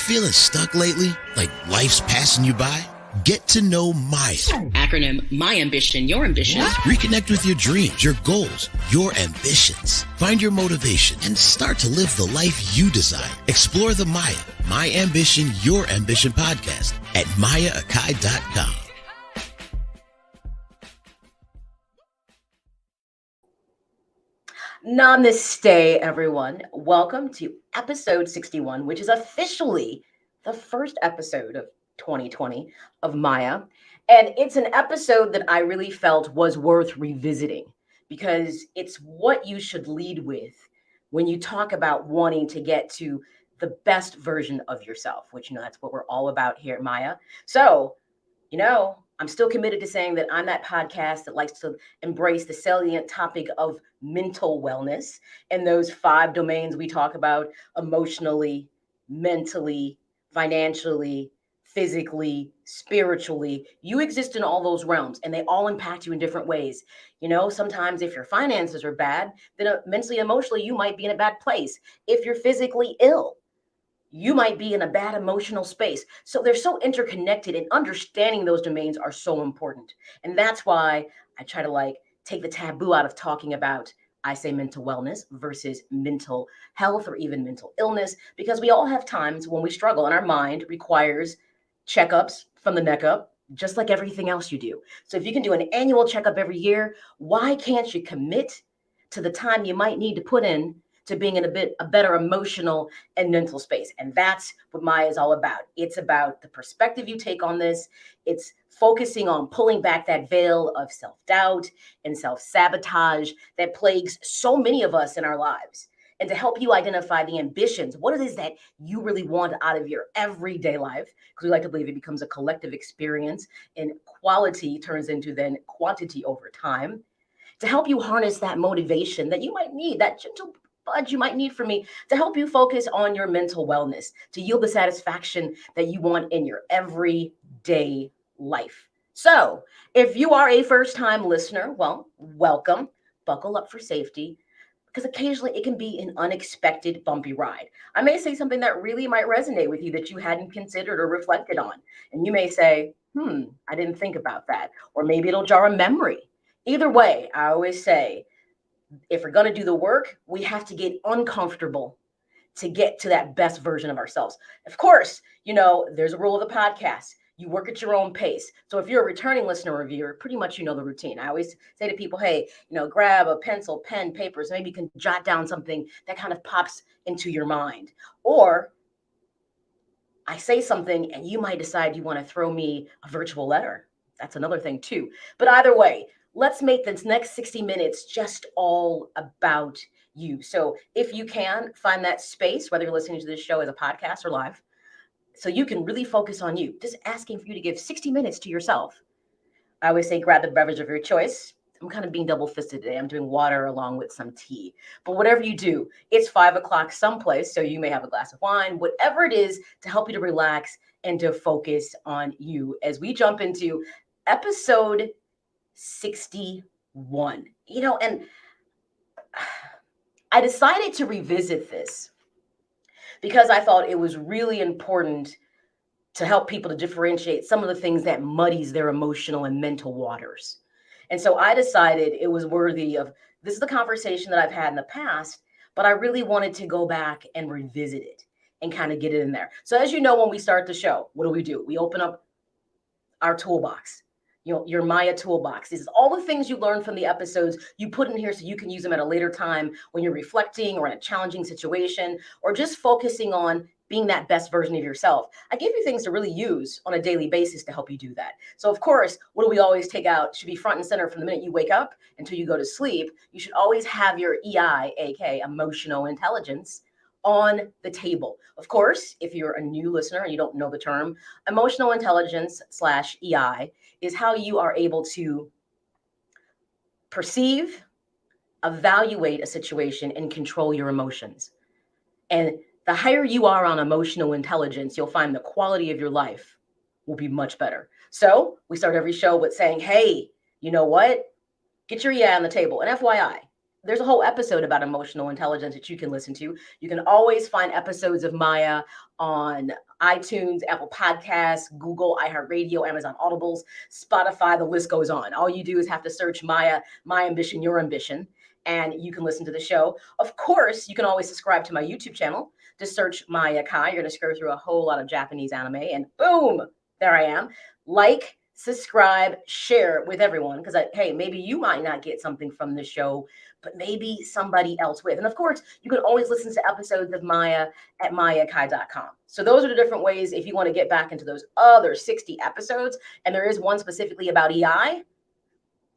feeling stuck lately? Like life's passing you by? Get to know M.A.Y.A. Acronym My Ambition, Your Ambition. Reconnect with your dreams, your goals, your ambitions. Find your motivation and start to live the life you desire. Explore the M.A.Y.A, My Ambition, Your Ambition podcast at M.A.Y.A.Akai.com. Namaste, everyone. Welcome to episode 61, which is officially the first episode of 2020 of M.A.Y.A. And it's an episode that I really felt was worth revisiting because it's what you should lead with when you talk about wanting to get to the best version of yourself, which, that's what we're all about here at M.A.Y.A. So, I'm still committed to saying that I'm that podcast that likes to embrace the salient topic of mental wellness and those 5 domains we talk about: emotionally, mentally, financially, physically, spiritually. You exist in all those realms and they all impact you in different ways. Sometimes if your finances are bad, then mentally, emotionally, you might be in a bad place. If you're physically ill, you might be in a bad emotional space. So they're so interconnected, and understanding those domains are so important. And that's why I try to take the taboo out of talking about, I say, mental wellness versus mental health or even mental illness, because we all have times when we struggle and our mind requires checkups from the neck up, just like everything else you do. So if you can do an annual checkup every year, why can't you commit to the time you might need to put in to being in a better emotional and mental space? And that's what M.A.Y.A is all about. It's about the perspective you take on this. It's focusing on pulling back that veil of self-doubt and self-sabotage that plagues so many of us in our lives, and to help you identify the ambitions, what it is that you really want out of your everyday life, because we like to believe it becomes a collective experience, and quality turns into then quantity over time, to help you harness that motivation that you might need, that gentle budge you might need from me, to help you focus on your mental wellness, to yield the satisfaction that you want in your everyday life. So if you are a first-time listener, well, welcome. Buckle up for safety, because occasionally it can be an unexpected bumpy ride. I may say something that really might resonate with you that you hadn't considered or reflected on. And you may say, I didn't think about that. Or maybe it'll jar a memory. Either way, I always say, if we're going to do the work, we have to get uncomfortable to get to that best version of ourselves. Of course, there's a rule of the podcast. You work at your own pace. So if you're a returning listener or viewer, pretty much the routine. I always say to people, hey, grab a pencil, pen, papers. Maybe you can jot down something that kind of pops into your mind. Or I say something and you might decide you want to throw me a virtual letter. That's another thing too. But either way, let's make this next 60 minutes just all about you. So if you can find that space, whether you're listening to this show as a podcast or live, so you can really focus on you, just asking for you to give 60 minutes to yourself. I always say, grab the beverage of your choice. I'm kind of being double-fisted today. I'm doing water along with some tea. But whatever you do, it's 5 o'clock someplace, so you may have a glass of wine, whatever it is to help you to relax and to focus on you as we jump into episode 61. And I decided to revisit this because I thought it was really important to help people to differentiate some of the things that muddies their emotional and mental waters. And so I decided it was worthy of, this is the conversation that I've had in the past, but I really wanted to go back and revisit it and kind of get it in there. So as you know, when we start the show, what do? We open up our toolbox. Your M.A.Y.A toolbox. This is all the things you learn from the episodes you put in here so you can use them at a later time when you're reflecting or in a challenging situation or just focusing on being that best version of yourself. I give you things to really use on a daily basis to help you do that. So of course, what do we always take out? Should be front and center from the minute you wake up until you go to sleep. You should always have your E.I., aka emotional intelligence, on the table. Of course, if you're a new listener and you don't know the term, emotional intelligence / EI is how you are able to perceive, evaluate a situation, and control your emotions. And the higher you are on emotional intelligence, you'll find the quality of your life will be much better. So we start every show with saying, hey, you know what? Get your EI on the table. And FYI, there's a whole episode about emotional intelligence that you can listen to. You can always find episodes of Maya on iTunes, Apple Podcasts, Google, iHeartRadio, Amazon Audibles, Spotify, the list goes on. All you do is have to search Maya, My Ambition, Your Ambition, and you can listen to the show. Of course, you can always subscribe to my YouTube channel. Just search M.A.Y.A. You're going to scroll through a whole lot of Japanese anime, and boom, there I am. Like, subscribe, share with everyone, because hey, maybe you might not get something from the show, but maybe somebody else with. And of course, you can always listen to episodes of Maya at mayakai.com. So those are the different ways if you want to get back into those other 60 episodes. And there is one specifically about EI.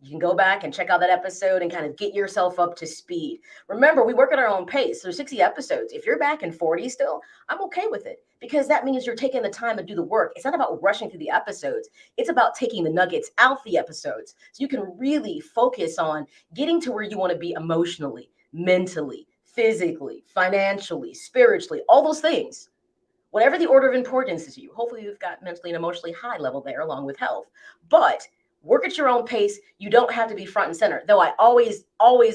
You can go back and check out that episode and kind of get yourself up to speed. Remember, we work at our own pace. There's 60 episodes. If you're back in 40 still, I'm okay with it, because that means you're taking the time to do the work. It's not about rushing through the episodes. It's about taking the nuggets out the episodes so you can really focus on getting to where you want to be emotionally, mentally, physically, financially, spiritually, all those things. Whatever the order of importance is to you. Hopefully you've got mentally and emotionally high level there along with health. But work at your own pace. You don't have to be front and center. Though I always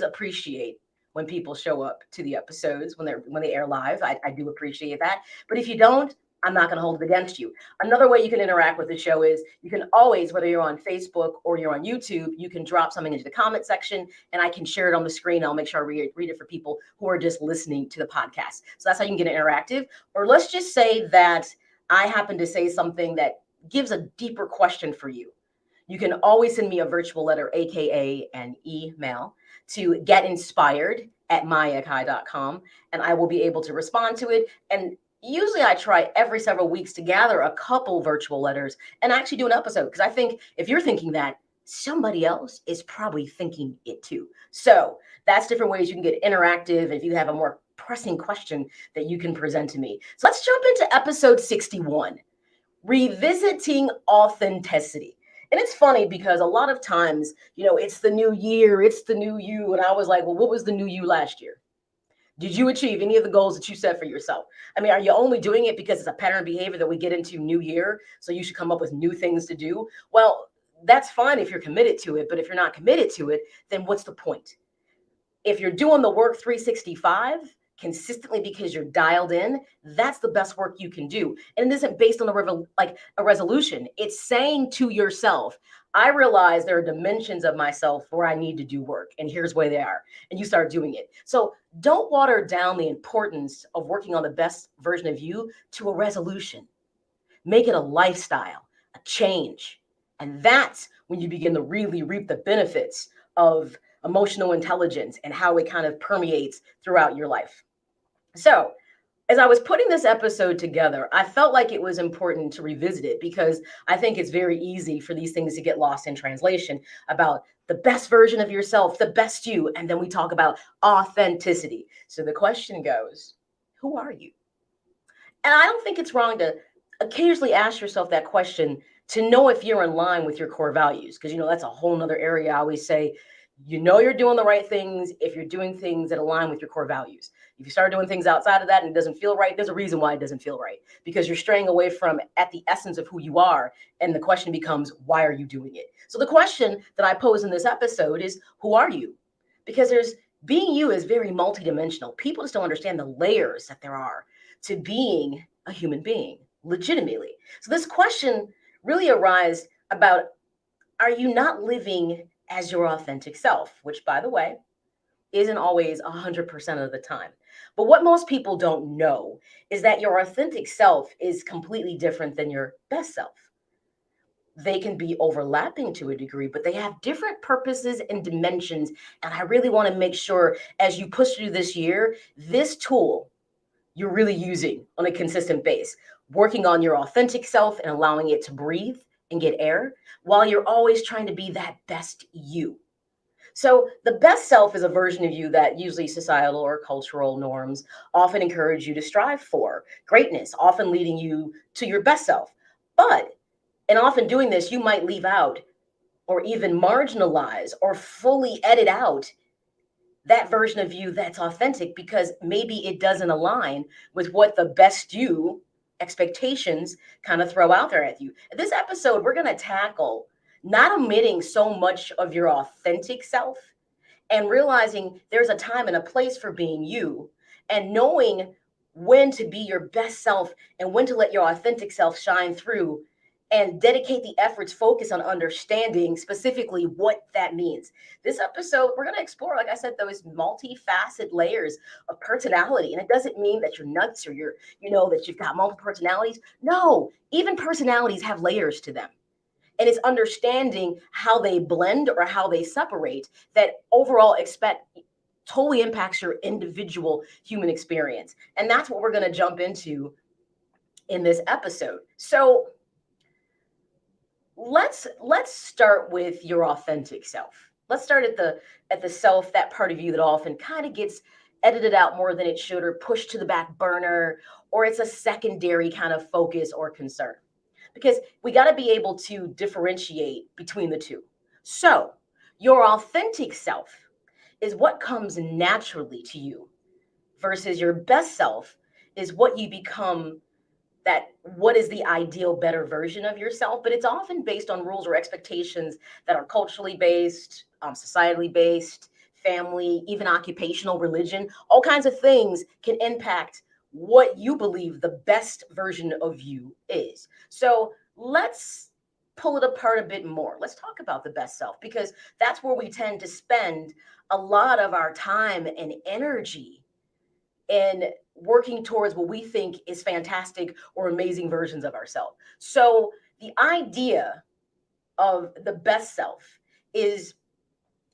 appreciate when people show up to the episodes when they air live. I do appreciate that. But if you don't, I'm not going to hold it against you. Another way you can interact with the show is you can always, whether you're on Facebook or you're on YouTube, you can drop something into the comment section and I can share it on the screen. I'll make sure I read it for people who are just listening to the podcast. So that's how you can get interactive. Or let's just say that I happen to say something that gives a deeper question for you. You can always send me a virtual letter, aka an email, to getinspired@mayakai.com, and I will be able to respond to it. And usually I try every several weeks to gather a couple virtual letters and actually do an episode, because I think if you're thinking that, somebody else is probably thinking it too. So that's different ways you can get interactive if you have a more pressing question that you can present to me. So let's jump into episode 61, revisiting authenticity. And it's funny because a lot of times, it's the new year, it's the new you. And I was like, well, what was the new you last year? Did you achieve any of the goals that you set for yourself? I mean, are you only doing it because it's a pattern of behavior that we get into new year? So you should come up with new things to do. Well, that's fine if you're committed to it. But if you're not committed to it, then what's the point? If you're doing the work 365 consistently because you're dialed in, that's the best work you can do. And it isn't based on a resolution. It's saying to yourself, I realize there are dimensions of myself where I need to do work, and here's where they are. And you start doing it. So don't water down the importance of working on the best version of you to a resolution. Make it a lifestyle, a change. And that's when you begin to really reap the benefits of emotional intelligence and how it kind of permeates throughout your life. So as I was putting this episode together, I felt like it was important to revisit it, because I think it's very easy for these things to get lost in translation about the best version of yourself, the best you. And then we talk about authenticity. So the question goes, who are you? And I don't think it's wrong to occasionally ask yourself that question to know if you're in line with your core values. Because, that's a whole nother area. I always say, you're doing the right things if you're doing things that align with your core values. If you start doing things outside of that and it doesn't feel right, there's a reason why it doesn't feel right, because you're straying away from at the essence of who you are. And the question becomes, why are you doing it? So the question that I pose in this episode is, who are you? Because being you is very multidimensional. People just don't understand the layers that there are to being a human being legitimately. So this question really arises about, are you not living as your authentic self, which, by the way, isn't always 100% of the time. But what most people don't know is that your authentic self is completely different than your best self. They can be overlapping to a degree, but they have different purposes and dimensions. And I really want to make sure, as you push through this year, this tool you're really using on a consistent base, working on your authentic self and allowing it to breathe and get air, while you're always trying to be that best you. So the best self is a version of you that usually societal or cultural norms often encourage you to strive for. Greatness, often leading you to your best self. But in often doing this, you might leave out or even marginalize or fully edit out that version of you that's authentic, because maybe it doesn't align with what the best you expectations kind of throw out there at you. In this episode, we're going to tackle not omitting so much of your authentic self and realizing there's a time and a place for being you, and knowing when to be your best self and when to let your authentic self shine through, and dedicate the efforts focus on understanding specifically what that means. This episode, we're going to explore, like I said, those multifaceted layers of personality. And it doesn't mean that you're nuts or that you've got multiple personalities. No, even personalities have layers to them. And it's understanding how they blend or how they separate that overall totally impacts your individual human experience. And that's what we're going to jump into in this episode. So let's start with your authentic self. Let's start at the self, that part of you that often kind of gets edited out more than it should, or pushed to the back burner, or it's a secondary kind of focus or concern. Because we got to be able to differentiate between the two. So your authentic self is what comes naturally to you, versus your best self is what you become, that what is the ideal better version of yourself. But it's often based on rules or expectations that are culturally based, societally based, family, even occupational, religion. All kinds of things can impact what you believe the best version of you is. So let's pull it apart a bit more. Let's talk about the best self, because that's where we tend to spend a lot of our time and energy in working towards what we think is fantastic or amazing versions of ourselves. So the idea of the best self is,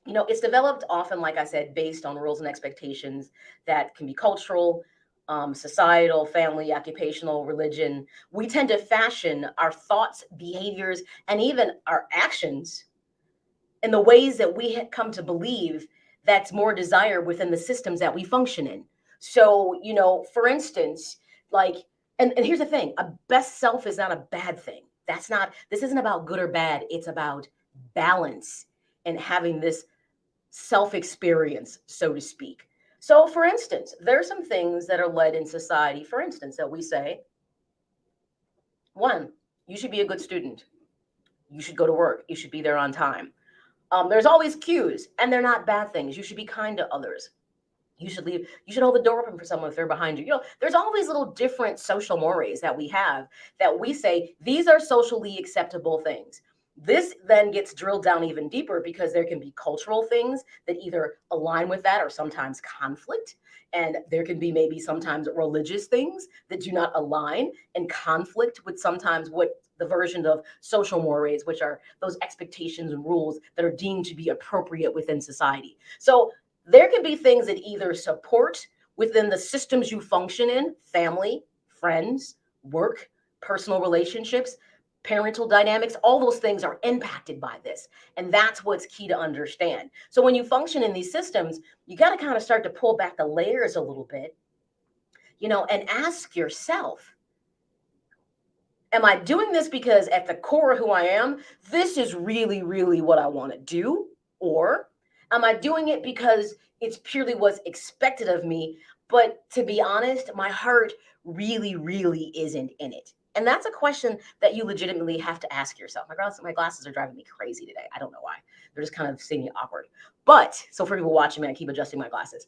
it's developed often, like I said, based on rules and expectations that can be cultural, societal, family, occupational, religion. We tend to fashion our thoughts, behaviors, and even our actions in the ways that we come to believe that's more desired within the systems that we function in. So, for instance, like, and here's the thing, a best self is not a bad thing. This isn't about good or bad. It's about balance and having this self experience, so to speak. So, for instance, there's some things that are led in society, for instance, that we say, one, you should be a good student. You should go to work. You should be there on time. There's always cues, and they're not bad things. You should be kind to others. You should leave. You should hold the door open for someone if they're behind you. There's all these little different social mores that we have that we say these are socially acceptable things. This then gets drilled down even deeper, because there can be cultural things that either align with that or sometimes conflict. And there can be maybe sometimes religious things that do not align and conflict with sometimes what the version of social mores, which are those expectations and rules that are deemed to be appropriate within society. So there can be things that either support within the systems you function in, family, friends, work, personal relationships, parental dynamics, all those things are impacted by this. And that's what's key to understand. So when you function in these systems, you got to kind of start to pull back the layers a little bit, and ask yourself, am I doing this because at the core of who I am, this is really, really what I want to do? Or am I doing it because it's purely what's expected of me? But to be honest, my heart really, really isn't in it. And that's a question that you legitimately have to ask yourself. My glasses are driving me crazy today. I don't know why. They're just kind of seeming awkward. But so for people watching me, I keep adjusting my glasses.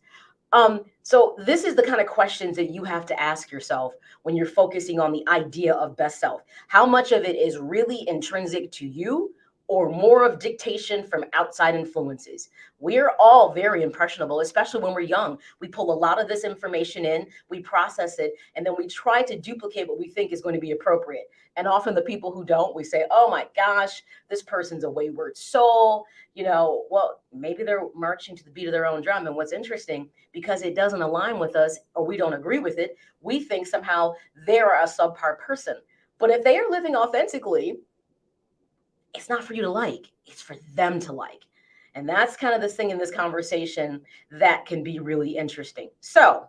So this is the kind of questions that you have to ask yourself when you're focusing on the idea of best self. How much of it is really intrinsic to you, or more of dictation from outside influences? We're all very impressionable, especially when we're young. We pull a lot of this information in, we process it, and then we try to duplicate what we think is going to be appropriate. And often the people who don't, we say, oh my gosh, this person's a wayward soul. Well, maybe they're marching to the beat of their own drum. And what's interesting, because it doesn't align with us or we don't agree with it, we think somehow they're a subpar person. But if they are living authentically, it's not for you to like, it's for them to like. And that's kind of this thing in this conversation that can be really interesting. So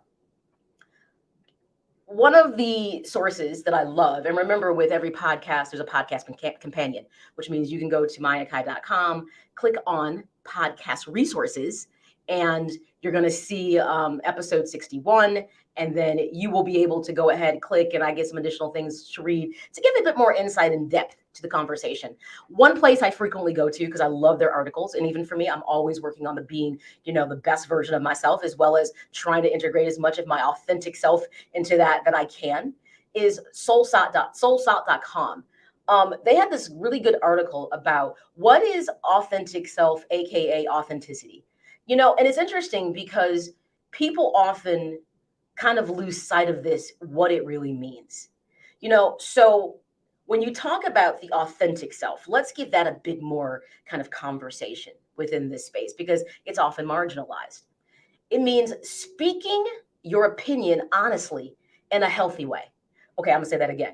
one of the sources that I love, and remember with every podcast, there's a podcast companion, which means you can go to mayakai.com, click on podcast resources, and you're going to see episode 61. And then you will be able to go ahead, click, and I get some additional things to read to give a bit more insight and depth to the conversation. One place I frequently go to because I love their articles, and even for me, I'm always working on the being, the best version of myself, as well as trying to integrate as much of my authentic self into that I can, is soulsalt.com. They had this really good article about what is authentic self, aka authenticity. And it's interesting because people often kind of lose sight of this, what it really means. So when you talk about the authentic self, let's give that a bit more kind of conversation within this space because it's often marginalized. It means speaking your opinion honestly in a healthy way. Okay, I'm gonna say that again.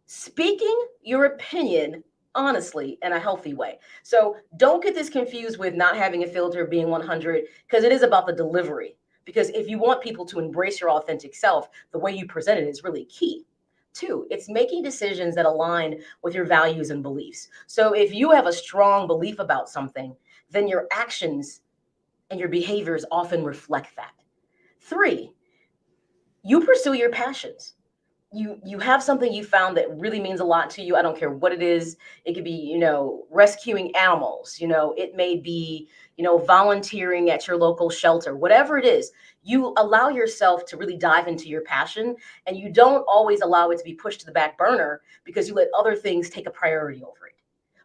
Speaking your opinion honestly in a healthy way. So don't get this confused with not having a filter, being 100, because it is about the delivery. Because if you want people to embrace your authentic self, the way you present it is really key. Two, it's making decisions that align with your values and beliefs. So if you have a strong belief about something, then your actions and your behaviors often reflect that. Three, you pursue your passions. You have something you found that really means a lot to you. I don't care what it is. It could be, rescuing animals. It may be, volunteering at your local shelter. Whatever it is, you allow yourself to really dive into your passion, and you don't always allow it to be pushed to the back burner because you let other things take a priority over it.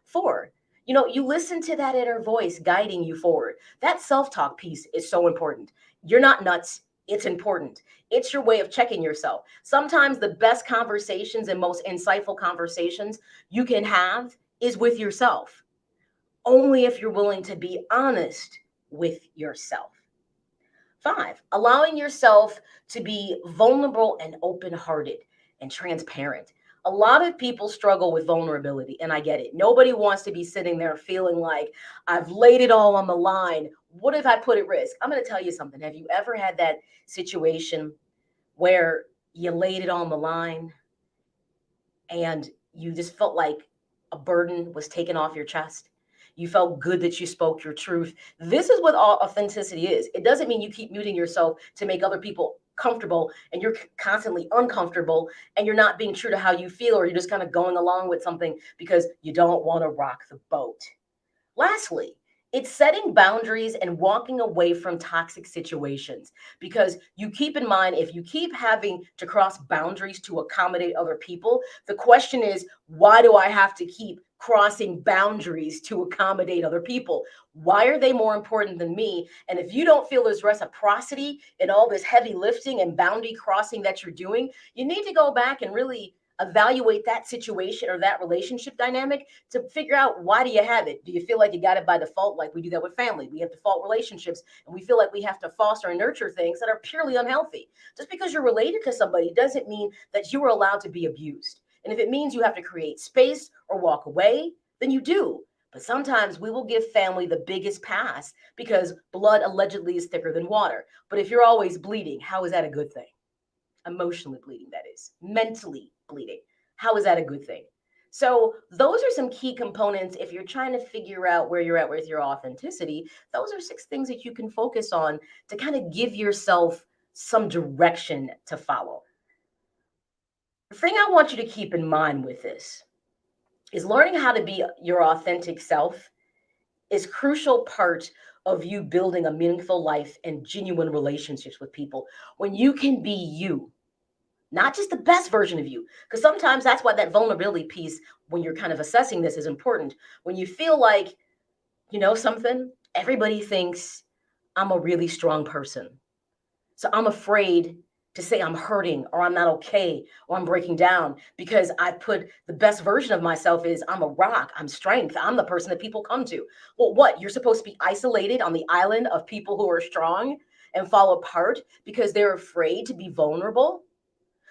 Four, you listen to that inner voice guiding you forward. That self-talk piece is so important. You're not nuts. It's important. It's your way of checking yourself. Sometimes the best conversations and most insightful conversations you can have is with yourself, only if you're willing to be honest with yourself. Five, allowing yourself to be vulnerable and open-hearted and transparent. A lot of people struggle with vulnerability, and I get it. Nobody wants to be sitting there feeling like I've laid it all on the line. What if I put at risk? I'm going to tell you something. Have you ever had that situation where you laid it on the line and you just felt like a burden was taken off your chest? You felt good that you spoke your truth. This is what authenticity is. It doesn't mean you keep muting yourself to make other people comfortable and you're constantly uncomfortable and you're not being true to how you feel, or you're just kind of going along with something because you don't want to rock the boat. Lastly, it's setting boundaries and walking away from toxic situations, because you keep in mind, if you keep having to cross boundaries to accommodate other people, the question is, why do I have to keep crossing boundaries to accommodate other people? Why are they more important than me? And if you don't feel there's reciprocity in all this heavy lifting and boundary crossing that you're doing, you need to go back and really evaluate that situation or that relationship dynamic to figure out, why do you have it? Do you feel like you got it by default? Like we do that with family. We have default relationships and we feel like we have to foster and nurture things that are purely unhealthy. Just because you're related to somebody doesn't mean that you are allowed to be abused. And if it means you have to create space or walk away, then you do. But sometimes we will give family the biggest pass because blood allegedly is thicker than water. But if you're always bleeding, how is that a good thing? Emotionally bleeding, that is, mentally bleeding. How is that a good thing? So those are some key components. If you're trying to figure out where you're at with your authenticity, those are 6 things that you can focus on to kind of give yourself some direction to follow. The thing I want you to keep in mind with this is learning how to be your authentic self is crucial part of you building a meaningful life and genuine relationships with people. When you can be you, not just the best version of you, because sometimes that's why that vulnerability piece, when you're kind of assessing this, is important. When you feel like, something, everybody thinks I'm a really strong person, so I'm afraid to say I'm hurting or I'm not okay or I'm breaking down because I put the best version of myself is I'm a rock, I'm strength, I'm the person that people come to. Well, what? You're supposed to be isolated on the island of people who are strong and fall apart because they're afraid to be vulnerable?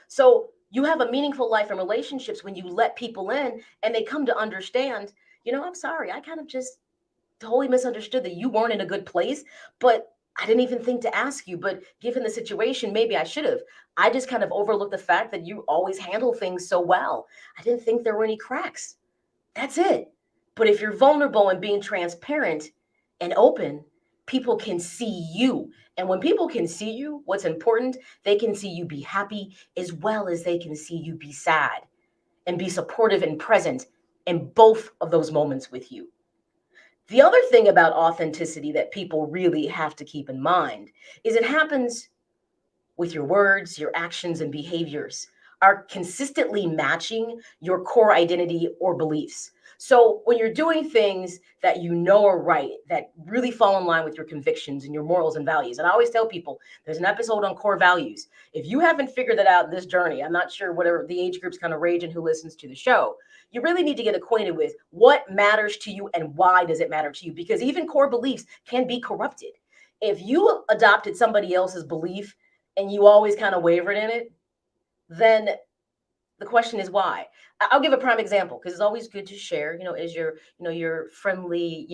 So you have a meaningful life and relationships when you let people in and they come to understand, I'm sorry, I kind of just totally misunderstood that you weren't in a good place, but I didn't even think to ask you. But given the situation, maybe I should have. I just kind of overlooked the fact that you always handle things so well. I didn't think there were any cracks. That's it. But if you're vulnerable and being transparent and open, people can see you. And when people can see you, what's important, they can see you be happy as well as they can see you be sad and be supportive and present in both of those moments with you. The other thing about authenticity that people really have to keep in mind is it happens with your words, your actions, and behaviors are consistently matching your core identity or beliefs. So when you're doing things that you know are right, that really fall in line with your convictions and your morals and values, and I always tell people there's an episode on core values. If you haven't figured that out in this journey, I'm not sure whatever the age groups kind of range and who listens to the show, you really need to get acquainted with what matters to you and why does it matter to you, because even core beliefs can be corrupted. If you adopted somebody else's belief and you always kind of wavered in it, then the question is why. I'll give a prime example because it's always good to share, as your friendly,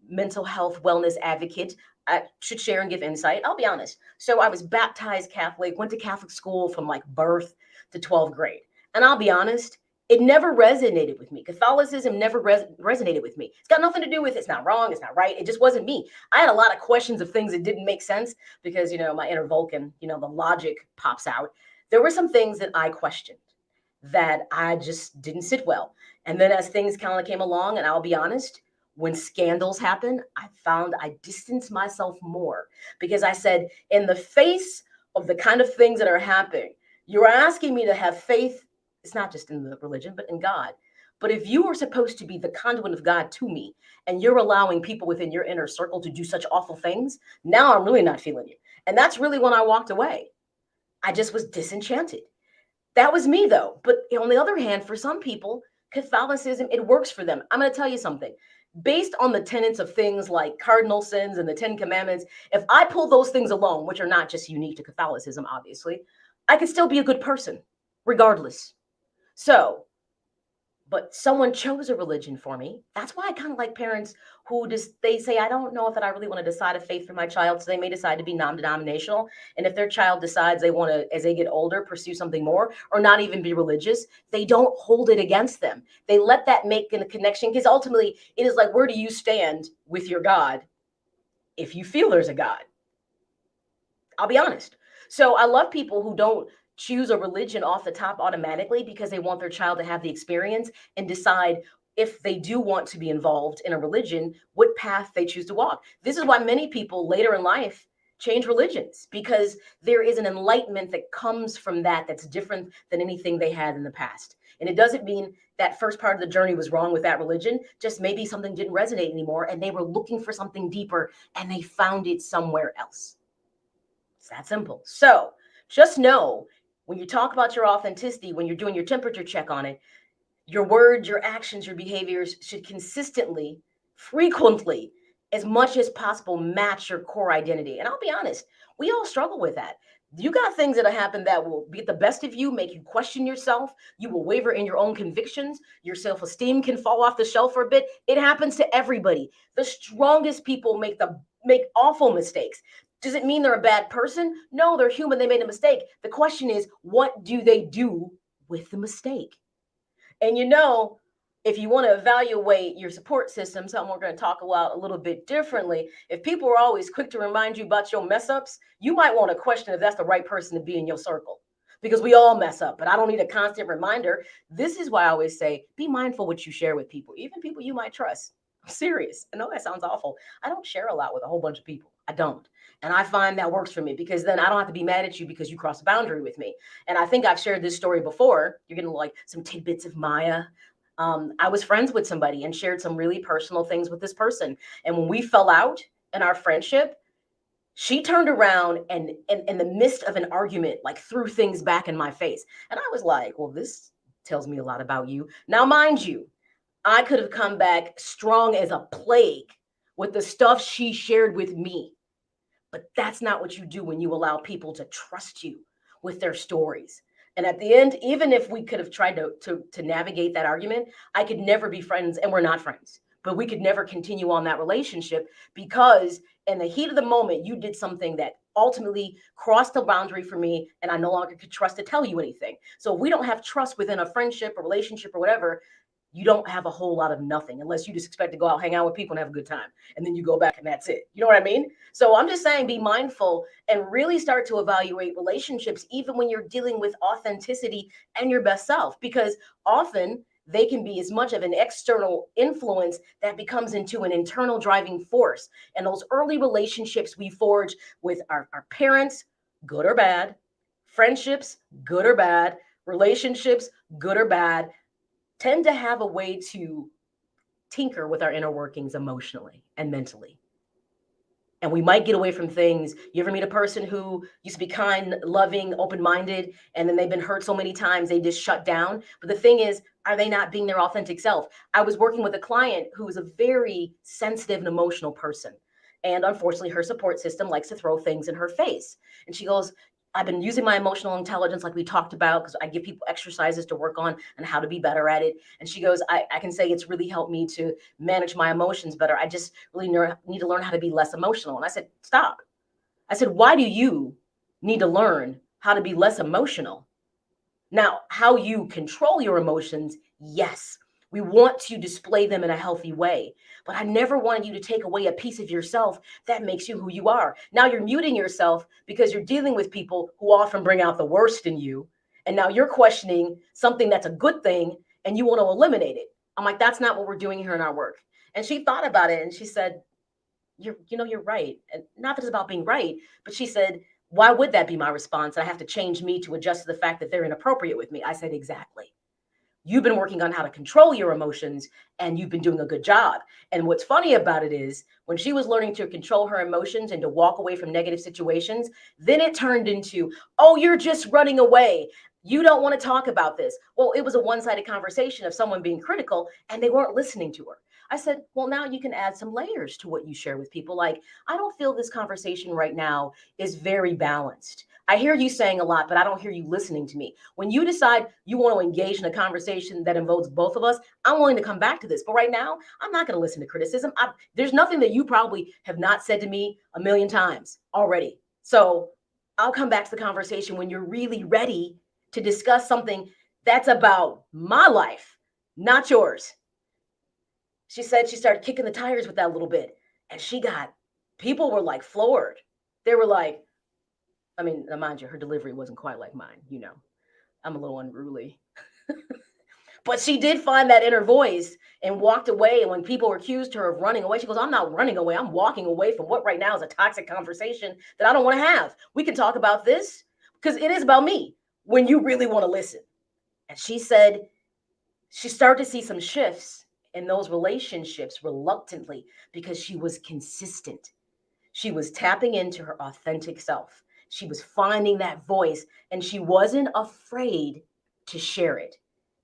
mental health wellness advocate. I should share and give insight. I'll be honest. So I was baptized Catholic, went to Catholic school from like birth to 12th grade. And I'll be honest, it never resonated with me. Catholicism never resonated with me. It's got nothing to do with it's not wrong, it's not right. It just wasn't me. I had a lot of questions of things that didn't make sense because, my inner Vulcan, the logic pops out. There were some things that I questioned that I just didn't sit well. And then as things kind of came along, and I'll be honest, when scandals happen, I found I distanced myself more because I said, in the face of the kind of things that are happening, you're asking me to have faith. It's not just in the religion, but in God. But if you are supposed to be the conduit of God to me, and you're allowing people within your inner circle to do such awful things, now I'm really not feeling you. And that's really when I walked away. I just was disenchanted. That was me though. But on the other hand, for some people, Catholicism, it works for them. I'm going to tell you something. Based on the tenets of things like cardinal sins and the 10 commandments, if I pull those things alone, which are not just unique to Catholicism, obviously, I could still be a good person regardless. So, but someone chose a religion for me. That's why I kind of like parents who just, they say, I don't know if that I really want to decide a faith for my child. So they may decide to be non-denominational. And if their child decides they want to, as they get older, pursue something more or not even be religious, they don't hold it against them. They let that make a connection because ultimately it is like, where do you stand with your God if you feel there's a God? I'll be honest. So I love people who don't choose a religion off the top automatically because they want their child to have the experience and decide if they do want to be involved in a religion, what path they choose to walk. This is why many people later in life change religions, because there is an enlightenment that comes from that that's different than anything they had in the past. And it doesn't mean that first part of the journey was wrong with that religion, just maybe something didn't resonate anymore and they were looking for something deeper and they found it somewhere else. It's that simple. So just know, when you talk about your authenticity, when you're doing your temperature check on it, your words, your actions, your behaviors should consistently, frequently, as much as possible, match your core identity. And I'll be honest, we all struggle with that. You got things that'll happen that will be the best of you, make you question yourself. You will waver in your own convictions. Your self-esteem can fall off the shelf for a bit. It happens to everybody. The strongest people make awful mistakes. Does it mean they're a bad person? No, they're human. They made a mistake. The question is, what do they do with the mistake? And if you want to evaluate your support system, something we're going to talk about a little bit differently, if people are always quick to remind you about your mess ups, you might want to question if that's the right person to be in your circle, because we all mess up, but I don't need a constant reminder. This is why I always say, be mindful what you share with people, even people you might trust. I'm serious. I know that sounds awful. I don't share a lot with a whole bunch of people. I don't. And I find that works for me because then I don't have to be mad at you because you crossed a boundary with me. And I think I've shared this story before. You're getting like some tidbits of Maya. I was friends with somebody and shared some really personal things with this person. And when we fell out in our friendship, she turned around and in the midst of an argument, like threw things back in my face. And I was like, well, this tells me a lot about you. Now, mind you, I could have come back strong as a plague with the stuff she shared with me. But that's not what you do when you allow people to trust you with their stories. And at the end, even if we could have tried to navigate that argument, I could never be friends, and we're not friends. But we could never continue on that relationship because in the heat of the moment, you did something that ultimately crossed the boundary for me, and I no longer could trust to tell you anything. So if we don't have trust within a friendship or relationship or whatever, you don't have a whole lot of nothing unless you just expect to go out, hang out with people and have a good time. And then you go back and that's it. You know what I mean? So I'm just saying be mindful and really start to evaluate relationships, even when you're dealing with authenticity and your best self, because often they can be as much of an external influence that becomes into an internal driving force. And those early relationships we forge with our parents, good or bad, friendships, good or bad, relationships, good or bad, tend to have a way to tinker with our inner workings emotionally and mentally. And we might get away from things. You ever meet a person who used to be kind, loving, open-minded, and then they've been hurt so many times they just shut down? But the thing is, are they not being their authentic self? I was working with a client who is a very sensitive and emotional person. And unfortunately, her support system likes to throw things in her face. And she goes, I've been using my emotional intelligence like we talked about, because I give people exercises to work on and how to be better at it. And she goes, I can say it's really helped me to manage my emotions better. I just really need to learn how to be less emotional. And I said, stop. I said, why do you need to learn how to be less emotional? Now, how you control your emotions, yes, we want to display them in a healthy way. But I never wanted you to take away a piece of yourself that makes you who you are. Now you're muting yourself because you're dealing with people who often bring out the worst in you. And now you're questioning something that's a good thing and you want to eliminate it. I'm like, that's not what we're doing here in our work. And she thought about it and she said, you're right. And not that it's about being right, but she said, why would that be my response? I have to change me to adjust to the fact that they're inappropriate with me. I said, exactly. You've been working on how to control your emotions and you've been doing a good job. And what's funny about it is when she was learning to control her emotions and to walk away from negative situations, then it turned into, oh, you're just running away. You don't want to talk about this. Well, it was a one-sided conversation of someone being critical and they weren't listening to her. I said, well, now you can add some layers to what you share with people. Like, I don't feel this conversation right now is very balanced. I hear you saying a lot, but I don't hear you listening to me. When you decide you want to engage in a conversation that involves both of us, I'm willing to come back to this. But right now, I'm not going to listen to criticism. There's nothing that you probably have not said to me a million times already. So I'll come back to the conversation when you're really ready to discuss something that's about my life, not yours. She said she started kicking the tires with that a little bit. And people were like floored. They were like, I mean, mind you, her delivery wasn't quite like mine. I'm a little unruly. But she did find that inner voice and walked away. And when people accused her of running away, she goes, I'm not running away. I'm walking away from what right now is a toxic conversation that I don't want to have. We can talk about this because it is about me when you really want to listen. And she said she started to see some shifts in those relationships reluctantly because she was consistent. She was tapping into her authentic self. She was finding that voice and she wasn't afraid to share it.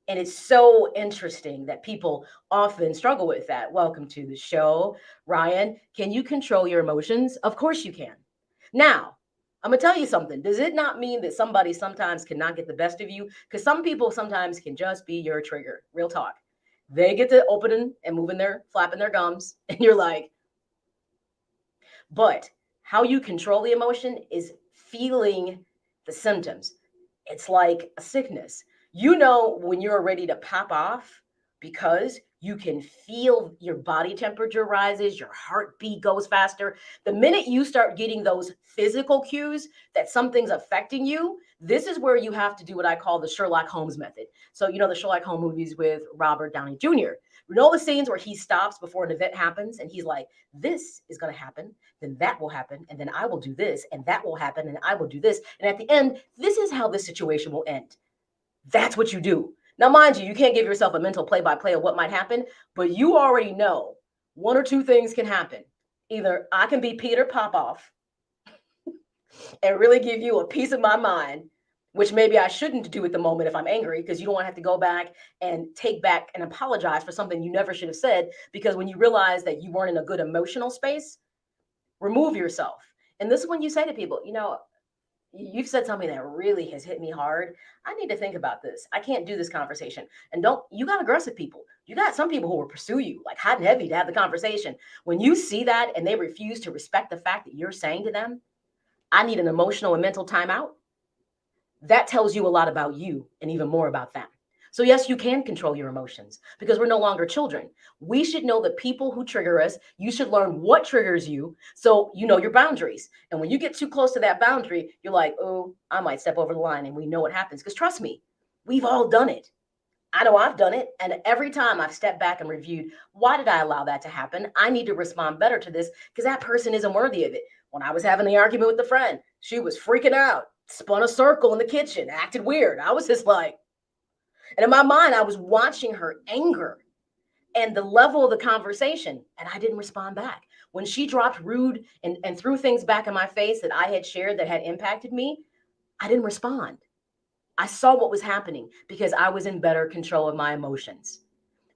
And it's so interesting that people often struggle with that. Welcome to the show, Ryan. Can you control your emotions? Of course you can. Now, I'm going to tell you something. Does it not mean that somebody sometimes cannot get the best of you? Because some people sometimes can just be your trigger. Real talk. They get to opening and flapping their gums, and you're like, but how you control the emotion is feeling the symptoms. It's like a sickness. You know when you're ready to pop off because you can feel your body temperature rises, your heartbeat goes faster. The minute you start getting those physical cues that something's affecting you, this is where you have to do what I call the Sherlock Holmes method. So, the Sherlock Holmes movies with Robert Downey Jr. You know the scenes where he stops before an event happens and he's like, this is going to happen, then that will happen, and then I will do this, and that will happen, and I will do this. And at the end, this is how this situation will end. That's what you do. Now, mind you, you can't give yourself a mental play-by-play of what might happen, but you already know one or two things can happen. Either I can be Peter Popoff and really give you a piece of my mind, which maybe I shouldn't do at the moment if I'm angry, because you don't want to have to go back and take back and apologize for something you never should have said, because when you realize that you weren't in a good emotional space, remove yourself. And this is when you say to people, you've said something that really has hit me hard. I need to think about this. I can't do this conversation. And you got aggressive people. You got some people who will pursue you like hot and heavy to have the conversation. When you see that and they refuse to respect the fact that you're saying to them, I need an emotional and mental timeout, that tells you a lot about you and even more about them. So yes, you can control your emotions because we're no longer children. We should know the people who trigger us. You should learn what triggers you so you know your boundaries. And when you get too close to that boundary, you're like, oh, I might step over the line, and we know what happens. Because trust me, we've all done it. I know I've done it. And every time I've stepped back and reviewed, why did I allow that to happen? I need to respond better to this because that person isn't worthy of it. When I was having the argument with a friend, she was freaking out, spun a circle in the kitchen, acted weird. I was just like, and in my mind, I was watching her anger and the level of the conversation, and I didn't respond back. When she dropped rude and threw things back in my face that I had shared that had impacted me, I didn't respond. I saw what was happening because I was in better control of my emotions.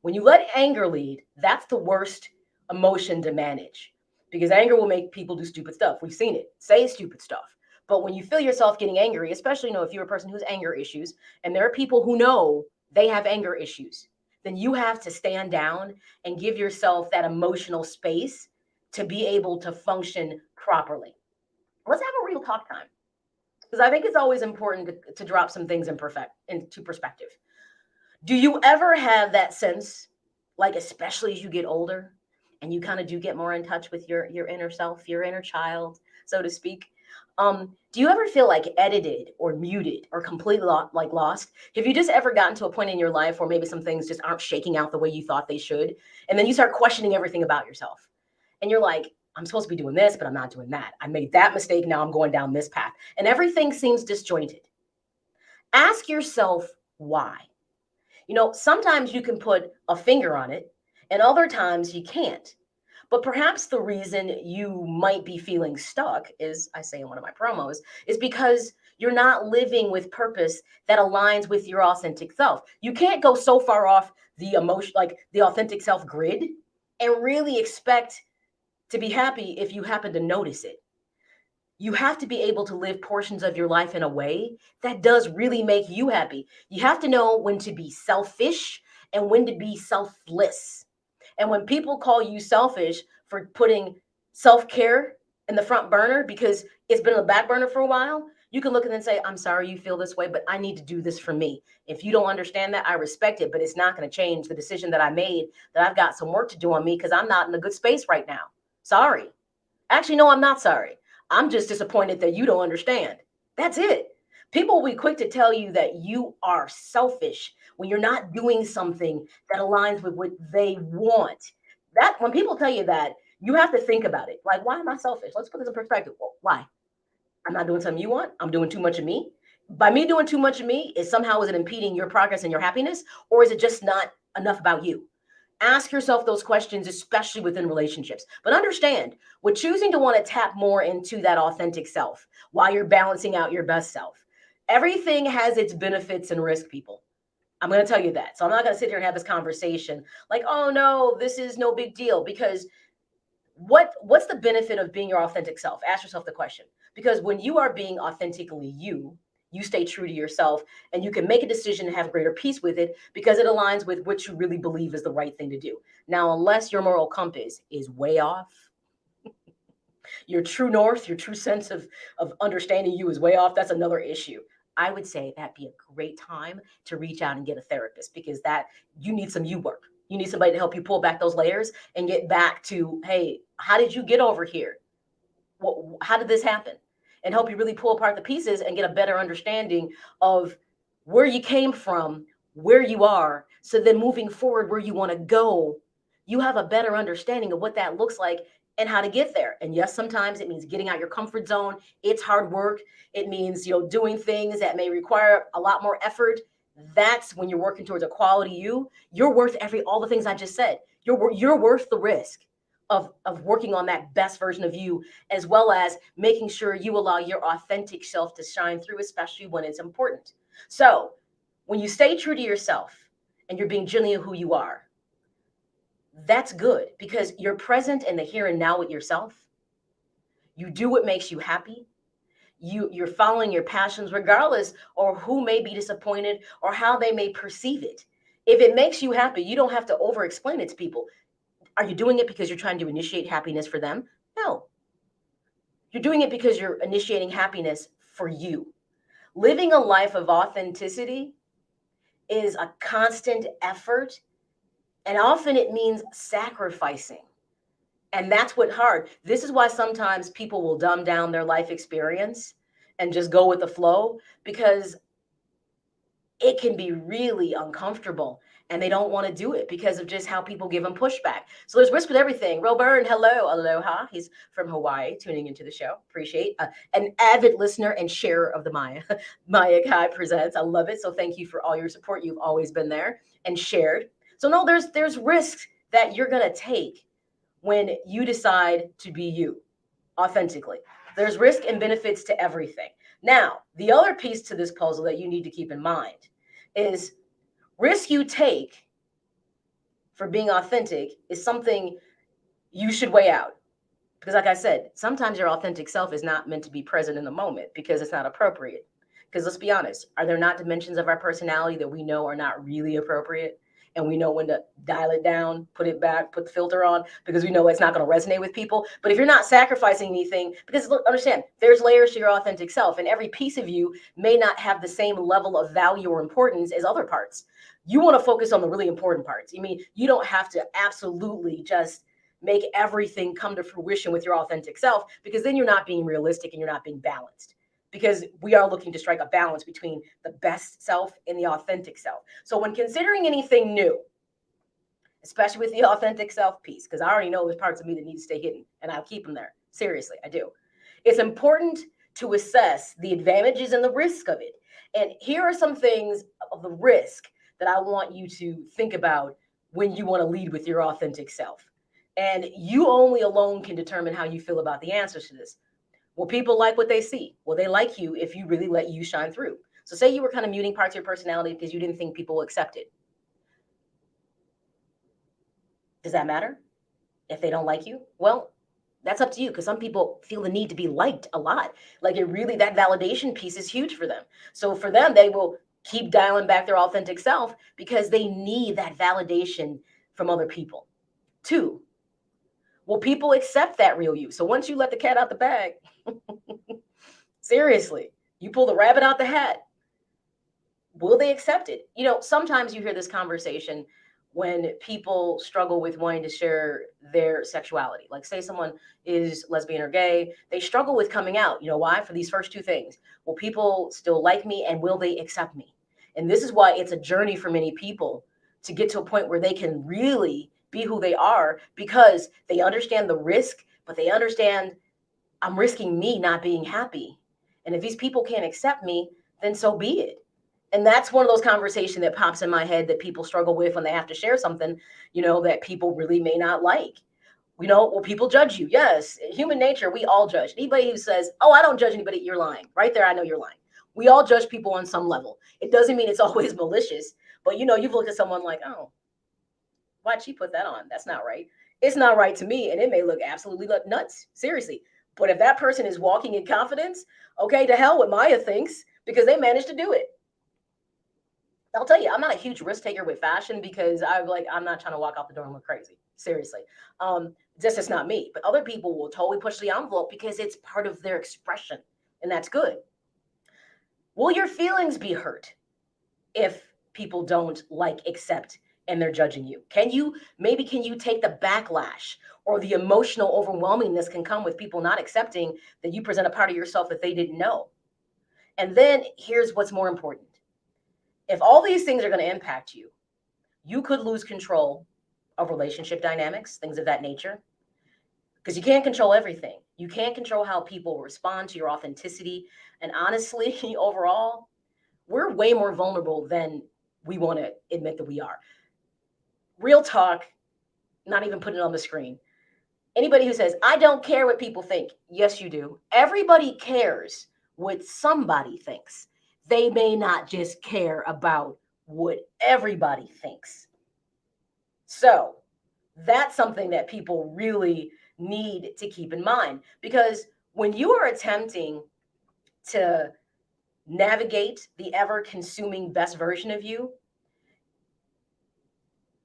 When you let anger lead, that's the worst emotion to manage because anger will make people do stupid stuff. We've seen it, say stupid stuff. But when you feel yourself getting angry, especially if you're a person who has anger issues, and there are people who know they have anger issues, then you have to stand down and give yourself that emotional space to be able to function properly. Let's have a real talk time because I think it's always important to drop some things into perspective. Do you ever have that sense, like especially as you get older and you kind of do get more in touch with your inner self, your inner child, so to speak? Do you ever feel like edited or muted or completely like lost? Have you just ever gotten to a point in your life where maybe some things just aren't shaking out the way you thought they should, and then you start questioning everything about yourself, and you're like, I'm supposed to be doing this, but I'm not doing that. I made that mistake. Now I'm going down this path, and everything seems disjointed. Ask yourself why. Sometimes you can put a finger on it, and other times you can't. But perhaps the reason you might be feeling stuck, is I say in one of my promos, is because you're not living with purpose that aligns with your authentic self. You can't go so far off the emotion, like the authentic self grid, and really expect to be happy if you happen to notice it. You have to be able to live portions of your life in a way that does really make you happy. You have to know when to be selfish and when to be selfless. And when people call you selfish for putting self-care in the front burner because it's been on the back burner for a while, you can look at them and say, I'm sorry you feel this way, but I need to do this for me. If you don't understand that, I respect it, but it's not going to change the decision that I made, that I've got some work to do on me because I'm not in a good space right now. Sorry. Actually, no, I'm not sorry. I'm just disappointed that you don't understand. That's it. People will be quick to tell you that you are selfish when you're not doing something that aligns with what they want. That when people tell you that, you have to think about it. Like, why am I selfish? Let's put this in perspective. Well, why? I'm not doing something you want. I'm doing too much of me. By me doing too much of me, is it impeding your progress and your happiness, or is it just not enough about you? Ask yourself those questions, especially within relationships. But understand, with choosing to want to tap more into that authentic self while you're balancing out your best self, everything has its benefits and risk, people. I'm going to tell you that. So I'm not going to sit here and have this conversation like, oh no, this is no big deal, because what's the benefit of being your authentic self? Ask yourself the question. Because when you are being authentically you stay true to yourself, and you can make a decision and have greater peace with it because it aligns with what you really believe is the right thing to do. Now, unless your moral compass is way off, your true north, your true sense of understanding you is way off, that's another issue. I would say that'd be a great time to reach out and get a therapist, because that you need some you work. You need somebody to help you pull back those layers and get back to, hey, how did you get over here? How did this happen? And help you really pull apart the pieces and get a better understanding of where you came from, where you are. So then moving forward, where you want to go, you have a better understanding of what that looks like and how to get there. And yes, sometimes it means getting out your comfort zone. It's hard work. It means, doing things that may require a lot more effort. That's when you're working towards a quality you. You're worth all the things I just said. You're worth the risk of working on that best version of you, as well as making sure you allow your authentic self to shine through, especially when it's important. So when you stay true to yourself and you're being genuine who you are, that's good, because you're present in the here and now with yourself. You do what makes you happy. You're following your passions, regardless or who may be disappointed or how they may perceive it. If it makes you happy, you don't have to over explain it to people. Are you doing it because you're trying to initiate happiness for them? No. You're doing it because you're initiating happiness for you. Living a life of authenticity is a constant effort, and often it means sacrificing. And that's what hard. This is why sometimes people will dumb down their life experience and just go with the flow, because it can be really uncomfortable and they don't want to do it because of just how people give them pushback. So there's risk with everything. Roburn, hello, aloha. He's from Hawaii, tuning into the show. Appreciate an avid listener and sharer of the Maya. Maya Kai presents. I love it. So thank you for all your support. You've always been there and shared. So no, there's risks that you're gonna take when you decide to be you authentically. There's risk and benefits to everything. Now, the other piece to this puzzle that you need to keep in mind is risk you take for being authentic is something you should weigh out. Because, like I said, sometimes your authentic self is not meant to be present in the moment because it's not appropriate. Because let's be honest, are there not dimensions of our personality that we know are not really appropriate? And we know when to dial it down, put it back, put the filter on, because we know it's not going to resonate with people. But if you're not sacrificing anything, because look, understand, there's layers to your authentic self, and every piece of you may not have the same level of value or importance as other parts. You want to focus on the really important parts. I mean, you don't have to absolutely just make everything come to fruition with your authentic self, because then you're not being realistic and you're not being balanced, because we are looking to strike a balance between the best self and the authentic self. So when considering anything new, especially with the authentic self piece, because I already know there's parts of me that need to stay hidden and I'll keep them there. Seriously, I do. It's important to assess the advantages and the risk of it. And here are some things of the risk that I want you to think about when you want to lead with your authentic self. And you only alone can determine how you feel about the answers to this. Well, people like what they see. Well, they like you if you really let you shine through. So say you were kind of muting parts of your personality because you didn't think people will accept it. Does that matter if they don't like you? Well, that's up to you, because some people feel the need to be liked a lot. Like it really, that validation piece is huge for them. So for them, they will keep dialing back their authentic self because they need that validation from other people. 2, will people accept that real you? So once you let the cat out the bag, seriously, you pull the rabbit out the hat, will they accept it? You know, sometimes you hear this conversation when people struggle with wanting to share their sexuality. Like say someone is lesbian or gay, they struggle with coming out. You know why? For these first 2 things. Will people still like me, and will they accept me? And this is why it's a journey for many people to get to a point where they can really be who they are, because they understand the risk, but they understand I'm risking me not being happy. And if these people can't accept me, then so be it. And that's one of those conversations that pops in my head that people struggle with when they have to share something, you know, that people really may not like. You know, will people judge you? Yes. Human nature, we all judge. Anybody who says, oh, I don't judge anybody, you're lying. Right there, I know you're lying. We all judge people on some level. It doesn't mean it's always malicious, but you know, you've looked at someone like, oh, why'd she put that on? That's not right. It's not right to me, and it may look absolutely nuts. Seriously. But if that person is walking in confidence, okay, to hell what Maya thinks, because they managed to do it. I'll tell you, I'm not a huge risk taker with fashion, because I'm not trying to walk out the door and look crazy. Seriously. This is not me. But other people will totally push the envelope because it's part of their expression, and that's good. Will your feelings be hurt if people don't like, accept, and they're judging you? Can you take the backlash or the emotional overwhelmingness can come with people not accepting that you present a part of yourself that they didn't know? And then here's what's more important. If all these things are going to impact you, you could lose control of relationship dynamics, things of that nature, because you can't control everything. You can't control how people respond to your authenticity. And honestly, overall, we're way more vulnerable than we want to admit that we are. Real talk, not even putting it on the screen. Anybody who says, I don't care what people think. Yes, you do. Everybody cares what somebody thinks. They may not just care about what everybody thinks. So that's something that people really need to keep in mind, because when you are attempting to navigate the ever-consuming best version of you,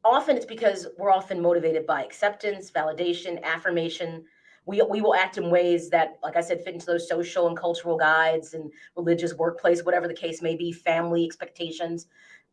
often it's because we're often motivated by acceptance, validation, affirmation. We will act in ways that, like I said, fit into those social and cultural guides and religious, workplace, whatever the case may be, family expectations.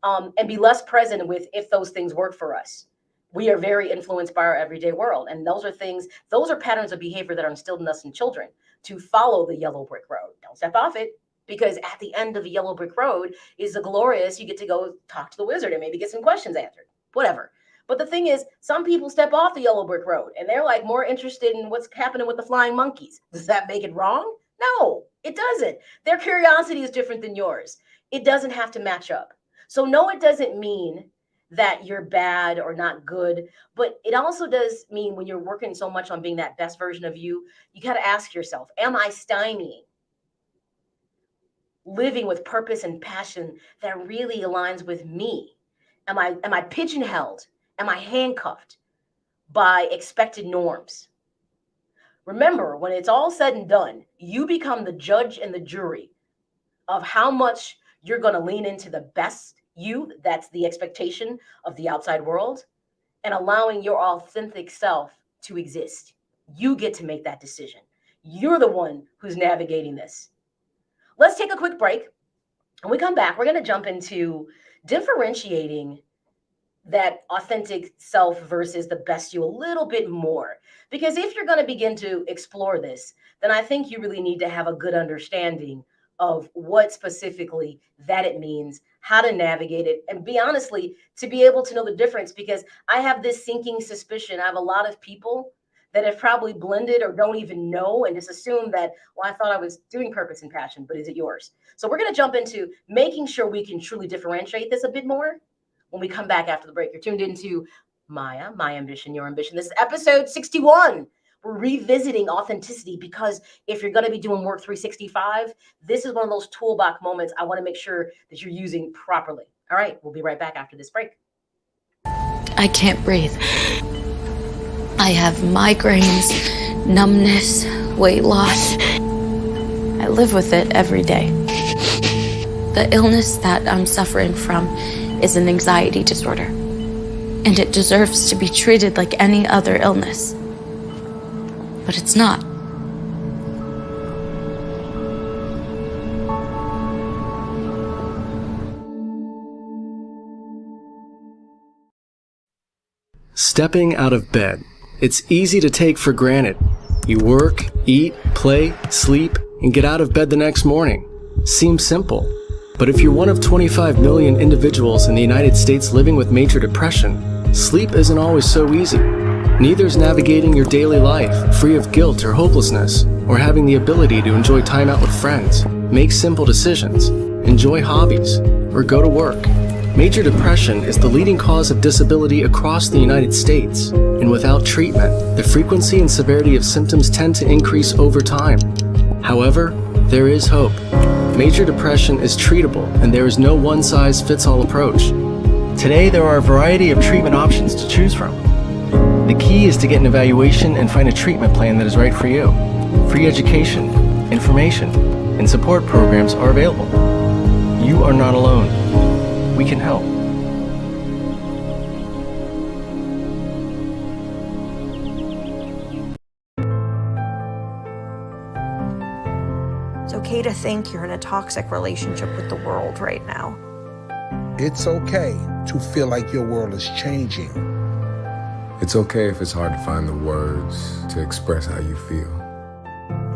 and be less present with if those things work for us. We are very influenced by our everyday world. And those are patterns of behavior that are instilled in us in children to follow the yellow brick road. Don't step off it, because at the end of a yellow brick road is the glorious, you get to go talk to the wizard and maybe get some questions answered, whatever. But the thing is, some people step off the yellow brick road and they're like more interested in what's happening with the flying monkeys. Does that make it wrong? No, it doesn't. Their curiosity is different than yours. It doesn't have to match up. So no, it doesn't mean that you're bad or not good, but it also does mean when you're working so much on being that best version of you, you got to ask yourself, am I stymieing living with purpose and passion that really aligns with me? Am I pigeonholed? Am I handcuffed by expected norms? Remember, when it's all said and done, you become the judge and the jury of how much you're going to lean into the best you, that's the expectation of the outside world, and allowing your authentic self to exist. You get to make that decision. You're the one who's navigating this. Let's take a quick break. When we come back, we're going to jump into differentiating that authentic self versus the best you a little bit more. Because if you're going to begin to explore this, then I think you really need to have a good understanding of what specifically that it means, how to navigate it, and be honestly, to be able to know the difference. Because I have this sinking suspicion. I have a lot of people that have probably blended or don't even know and just assume that, well, I thought I was doing purpose and passion, but is it yours? So we're going to jump into making sure we can truly differentiate this a bit more when we come back after the break. You're tuned into Maya, My Ambition, Your Ambition. This is episode 61. We're revisiting authenticity, because if you're going to be doing work 365, this is one of those toolbox moments I want to make sure that you're using properly. All right, we'll be right back after this break. I can't breathe. I have migraines, numbness, weight loss. I live with it every day. The illness that I'm suffering from is an anxiety disorder, and it deserves to be treated like any other illness. But it's not. Stepping out of bed. It's easy to take for granted. You work, eat, play, sleep, and get out of bed the next morning. Seems simple. But if you're one of 25 million individuals in the United States living with major depression, sleep isn't always so easy. Neither is navigating your daily life free of guilt or hopelessness, or having the ability to enjoy time out with friends, make simple decisions, enjoy hobbies, or go to work. Major depression is the leading cause of disability across the United States, and without treatment, the frequency and severity of symptoms tend to increase over time. However, there is hope. Major depression is treatable, and there is no one-size-fits-all approach. Today, there are a variety of treatment options to choose from. The key is to get an evaluation and find a treatment plan that is right for you. Free education, information, and support programs are available. You are not alone. We can help. It's okay to think you're in a toxic relationship with the world right now. It's okay to feel like your world is changing. It's okay if it's hard to find the words to express how you feel.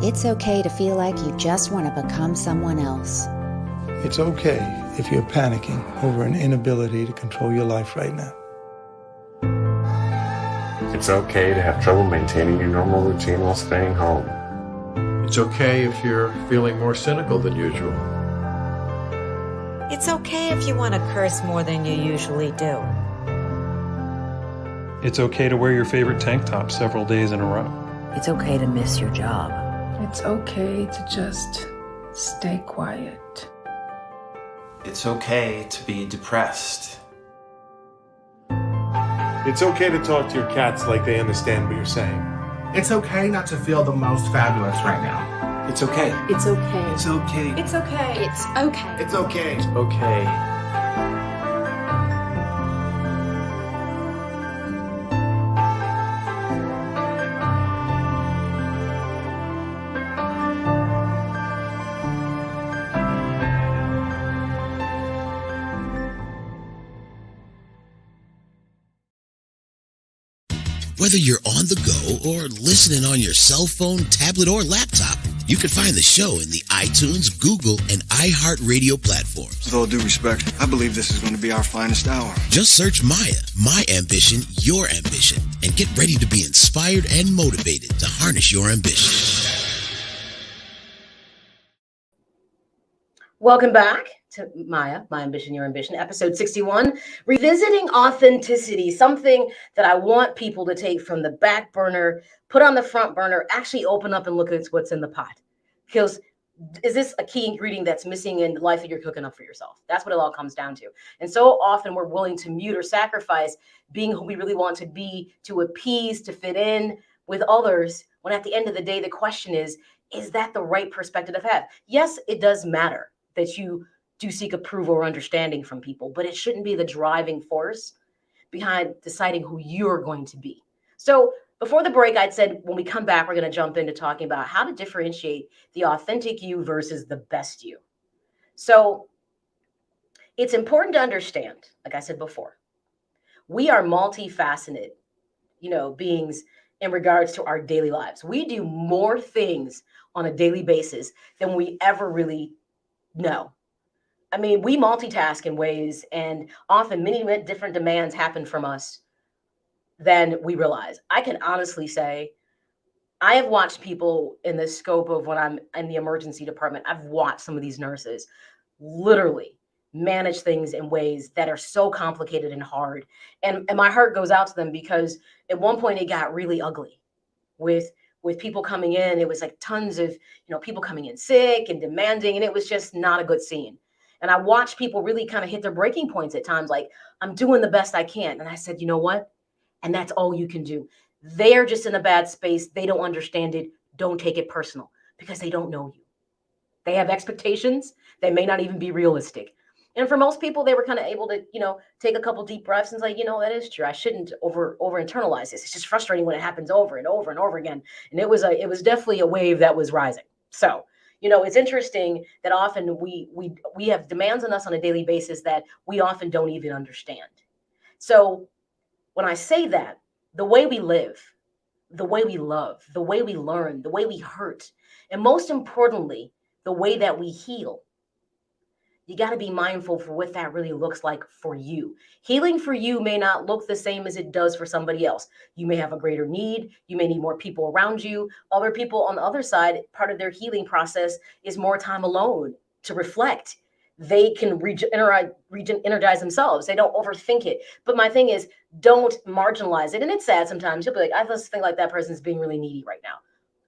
It's okay to feel like you just want to become someone else. It's okay if you're panicking over an inability to control your life right now. It's okay to have trouble maintaining your normal routine while staying home. It's okay if you're feeling more cynical than usual. It's okay if you want to curse more than you usually do. It's okay to wear your favorite tank top several days in a row. It's okay to miss your job. It's okay to just stay quiet. It's okay to be depressed. It's okay to talk to your cats like they understand what you're saying. It's okay not to feel the most fabulous right now. It's okay. It's okay. It's okay. It's okay. It's okay. It's okay. It's okay. Whether you're on the go or listening on your cell phone, tablet, or laptop, you can find the show in the iTunes, Google, and iHeartRadio platforms. With all due respect, I believe this is going to be our finest hour. Just search Maya, My Ambition, Your Ambition, and get ready to be inspired and motivated to harness your ambition. Welcome back to Maya, My Ambition, Your Ambition, episode 61, revisiting authenticity, something that I want people to take from the back burner, put on the front burner, actually open up and look at what's in the pot. Because is this a key ingredient that's missing in the life that you're cooking up for yourself? That's what it all comes down to. And so often we're willing to mute or sacrifice being who we really want to be, to appease, to fit in with others, when at the end of the day, the question is that the right perspective to have? Yes, it does matter that you do seek approval or understanding from people, but it shouldn't be the driving force behind deciding who you're going to be. So before the break, I'd said when we come back, we're going to jump into talking about how to differentiate the authentic you versus the best you. So it's important to understand, like I said before, we are multifaceted, beings in regards to our daily lives. We do more things on a daily basis than we ever really know. I mean, we multitask in ways, and often many different demands happen from us than we realize. I can honestly say I have watched people in the scope of when I'm in the emergency department. I've watched some of these nurses literally manage things in ways that are so complicated and hard. And my heart goes out to them, because at one point it got really ugly with people coming in. It was like tons of, people coming in sick and demanding, and it was just not a good scene. And I watched people really kind of hit their breaking points at times, like, I'm doing the best I can. And I said, you know what? And that's all you can do. They're just in a bad space. They don't understand it. Don't take it personal, because they don't know you. They have expectations that may not even be realistic. And for most people, they were kind of able to, take a couple deep breaths and say, that is true. I shouldn't over internalize this. It's just frustrating when it happens over and over and over again. And it was definitely a wave that was rising. So, it's interesting that often we have demands on us on a daily basis that we often don't even understand. So when I say that, the way we live, the way we love, the way we learn, the way we hurt, and most importantly, the way that we heal, you got to be mindful for what that really looks like for you. Healing for you may not look the same as it does for somebody else. You may have a greater need. You may need more people around you. Other people on the other side, part of their healing process is more time alone to reflect. They can energize themselves. They don't overthink it. But my thing is, don't marginalize it. And it's sad sometimes. You'll be like, I just think like that person's being really needy right now.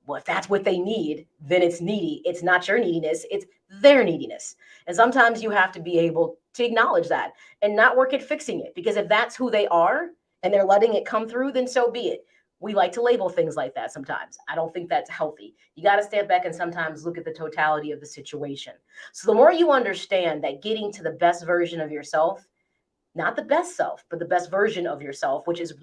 Well, if that's what they need, then it's needy. It's not your neediness. It's their neediness. And sometimes you have to be able to acknowledge that and not work at fixing it, because if that's who they are and they're letting it come through, then so be it. We like to label things like that sometimes. I don't think that's healthy. You got to step back and sometimes look at the totality of the situation. So the more you understand that getting to the best version of yourself, not the best self, but the best version of yourself, which is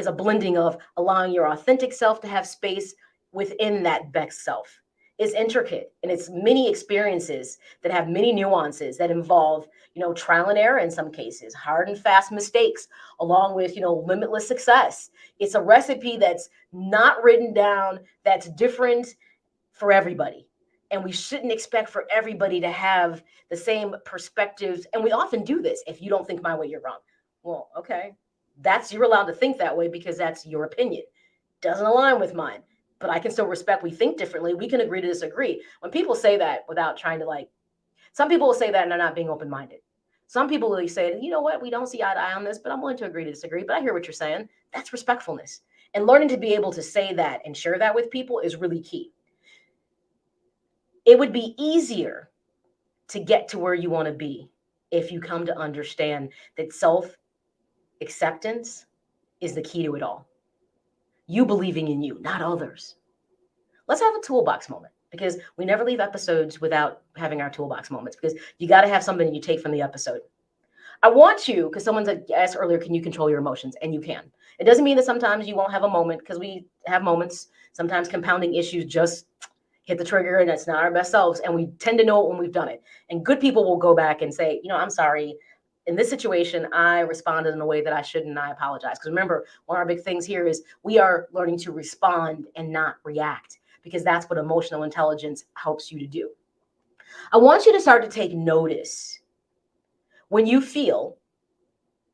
a blending of allowing your authentic self to have space within that best self, is intricate, and it's many experiences that have many nuances that involve, trial and error in some cases, hard and fast mistakes, along with, limitless success. It's a recipe that's not written down, that's different for everybody. And we shouldn't expect for everybody to have the same perspectives. And we often do this. If you don't think my way, you're wrong. Well, okay, you're allowed to think that way because that's your opinion. Doesn't align with mine. But I can still respect we think differently. We can agree to disagree. When people say that without trying to some people will say that and they're not being open-minded. Some people will say, you know what, we don't see eye to eye on this, but I'm willing to agree to disagree. But I hear what you're saying. That's respectfulness. And learning to be able to say that and share that with people is really key. It would be easier to get to where you want to be if you come to understand that self-acceptance is the key to it all. You believing in you, not others. Let's have a toolbox moment, because we never leave episodes without having our toolbox moments, because you got to have something you take from the episode. I want you, because someone asked earlier, can you control your emotions? And you can. It doesn't mean that sometimes you won't have a moment, because we have moments. Sometimes compounding issues just hit the trigger and it's not our best selves. And we tend to know it when we've done it. And good people will go back and say, I'm sorry. in this situation, I responded in a way that I shouldn't, and I apologize. Because remember, one of our big things here is we are learning to respond and not react, because that's what emotional intelligence helps you to do. I want you to start to take notice when you feel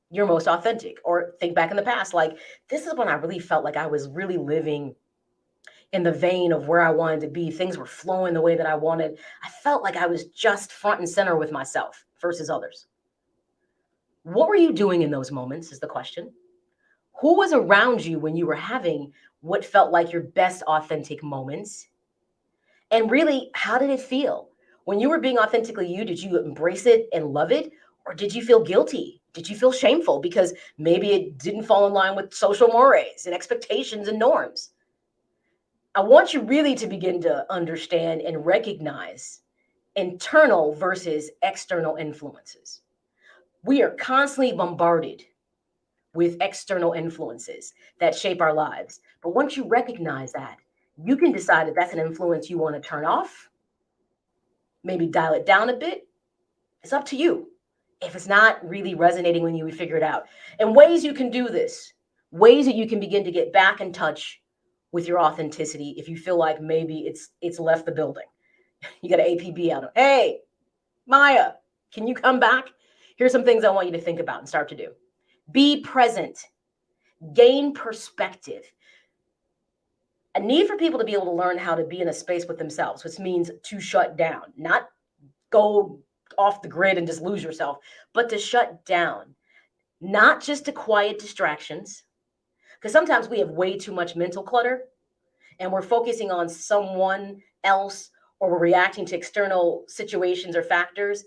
your most authentic, or think back in the past, like, this is when I really felt like I was really living in the vein of where I wanted to be. Things were flowing the way that I wanted. I felt like I was just front and center with myself versus others. What were you doing in those moments is the question. Who was around you when you were having what felt like your best authentic moments? And really, how did it feel? When you were being authentically you, did you embrace it and love it? Or did you feel guilty? Did you feel shameful because maybe it didn't fall in line with social mores and expectations and norms? I want you really to begin to understand and recognize internal versus external influences. We are constantly bombarded with external influences that shape our lives. But once you recognize that, you can decide if that's an influence you want to turn off, maybe dial it down a bit. It's up to you. If it's not really resonating with you, we figure it out. And ways you can do this, ways that you can begin to get back in touch with your authenticity if you feel like maybe it's left the building. You got an APB out of, hey, Maya, can you come back? Here's some things I want you to think about and start to do. Be present. Gain perspective. A need for people to be able to learn how to be in a space with themselves, which means to shut down, not go off the grid and just lose yourself, but to shut down, not just to quiet distractions. Because sometimes we have way too much mental clutter and we're focusing on someone else, or we're reacting to external situations or factors.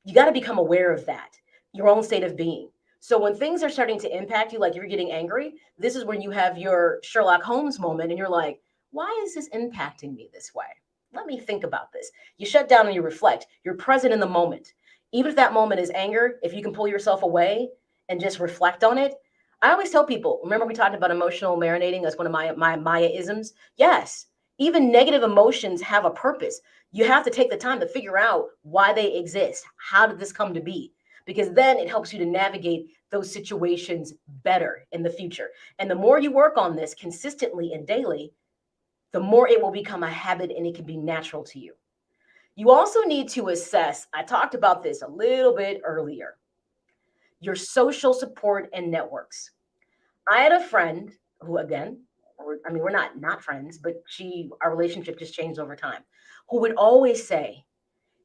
You got to become aware of that, your own state of being. So when things are starting to impact you, like you're getting angry, this is when you have your Sherlock Holmes moment and you're like, why is this impacting me this way? Let me think about this. You shut down and you reflect. You're present in the moment. Even if that moment is anger, if you can pull yourself away and just reflect on it. I always tell people, remember we talked about emotional marinating? That's one of my Maya-isms. Yes, even negative emotions have a purpose. You have to take the time to figure out why they exist. How did this come to be? Because then it helps you to navigate those situations better in the future. And the more you work on this consistently and daily, the more it will become a habit and it can be natural to you. You also need to assess, I talked about this a little bit earlier, your social support and networks. I had a friend who, again, we're not friends, but our relationship just changed over time, who would always say,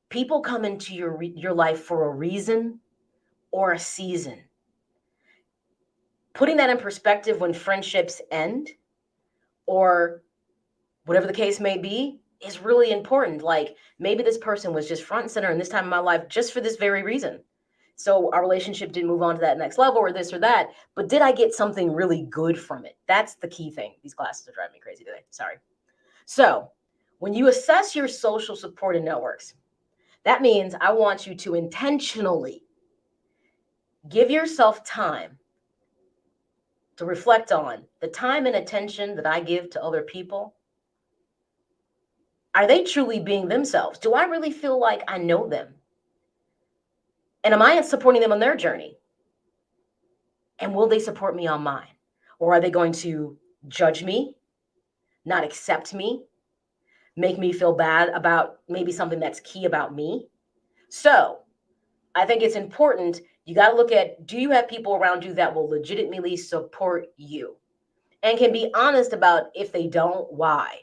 people come into your life for a reason or a season. Putting that in perspective when friendships end, or whatever the case may be, is really important. Like, maybe this person was just front and center in this time of my life just for this very reason. So our relationship didn't move on to that next level or this or that, but did I get something really good from it? That's the key thing. These glasses are driving me crazy today. Sorry. So when you assess your social support and networks, that means I want you to intentionally give yourself time to reflect on the time and attention that I give to other people. Are they truly being themselves? Do I really feel like I know them? And am I supporting them on their journey? And will they support me on mine? Or are they going to judge me, not accept me, make me feel bad about maybe something that's key about me? So I think it's important. You got to look at, do you have people around you that will legitimately support you and can be honest about if they don't, why?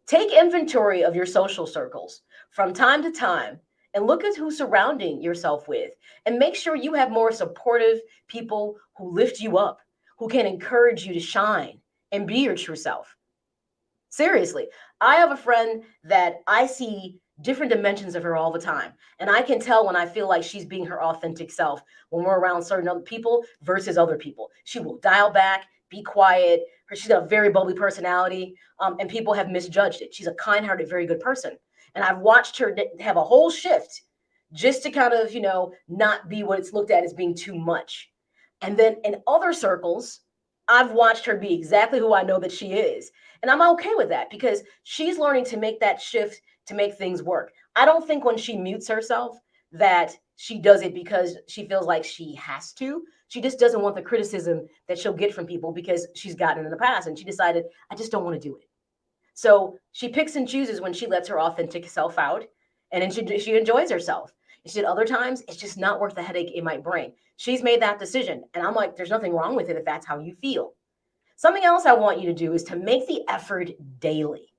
Take inventory of your social circles from time to time and look at who's surrounding yourself with, and make sure you have more supportive people who lift you up, who can encourage you to shine and be your true self. Seriously, I have a friend that I see different dimensions of her all the time. And I can tell when I feel like she's being her authentic self when we're around certain other people versus other people. She will dial back, be quiet. She's got a very bubbly personality, and people have misjudged it. She's a kind-hearted, very good person. And I've watched her have a whole shift just to kind of, not be what it's looked at as being too much. And then in other circles, I've watched her be exactly who I know that she is. And I'm okay with that because she's learning to make that shift to make things work. I don't think when she mutes herself that she does it because she feels like she has to. She just doesn't want the criticism that she'll get from people because she's gotten in the past, and she decided, I just don't want to do it. So she picks and chooses when she lets her authentic self out, and then she enjoys herself. And she said other times it's just not worth the headache it might bring. She's made that decision, and I'm like, there's nothing wrong with it if that's how you feel. Something else I want you to do is to make the effort daily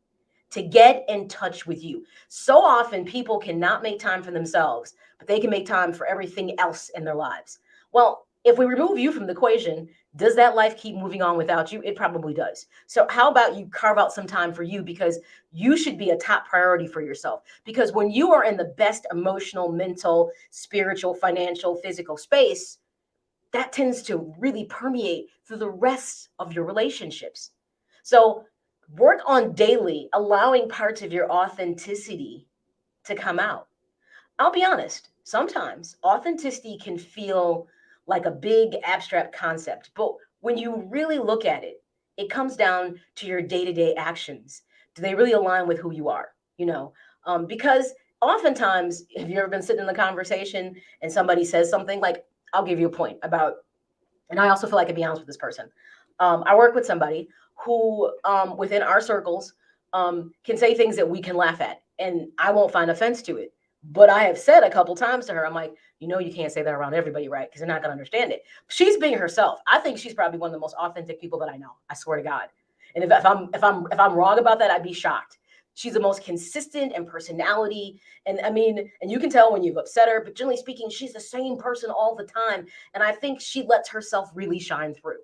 to get in touch with you. So often people cannot make time for themselves, but they can make time for everything else in their lives. Well, if we remove you from the equation, does that life keep moving on without you? It probably does. So how about you carve out some time for you, because you should be a top priority for yourself. Because when you are in the best emotional, mental, spiritual, financial, physical space, that tends to really permeate through the rest of your relationships. So work on daily allowing parts of your authenticity to come out. I'll be honest, sometimes authenticity can feel like a big abstract concept, but when you really look at it, it comes down to your day-to-day actions. Do they really align with who you are? Because oftentimes, have you ever been sitting in a conversation and somebody says something like, I'll give you a point about, and I also feel like I can be honest with this person. I work with somebody who, within our circles, can say things that we can laugh at, and I won't find offense to it. But I have said a couple times to her, I'm like, you can't say that around everybody, right? Because they're not going to understand it. She's being herself. I think she's probably one of the most authentic people that I know. I swear to God. And if I'm wrong about that, I'd be shocked. She's the most consistent and personality. And I mean, and you can tell when you've upset her, but generally speaking, she's the same person all the time. And I think she lets herself really shine through.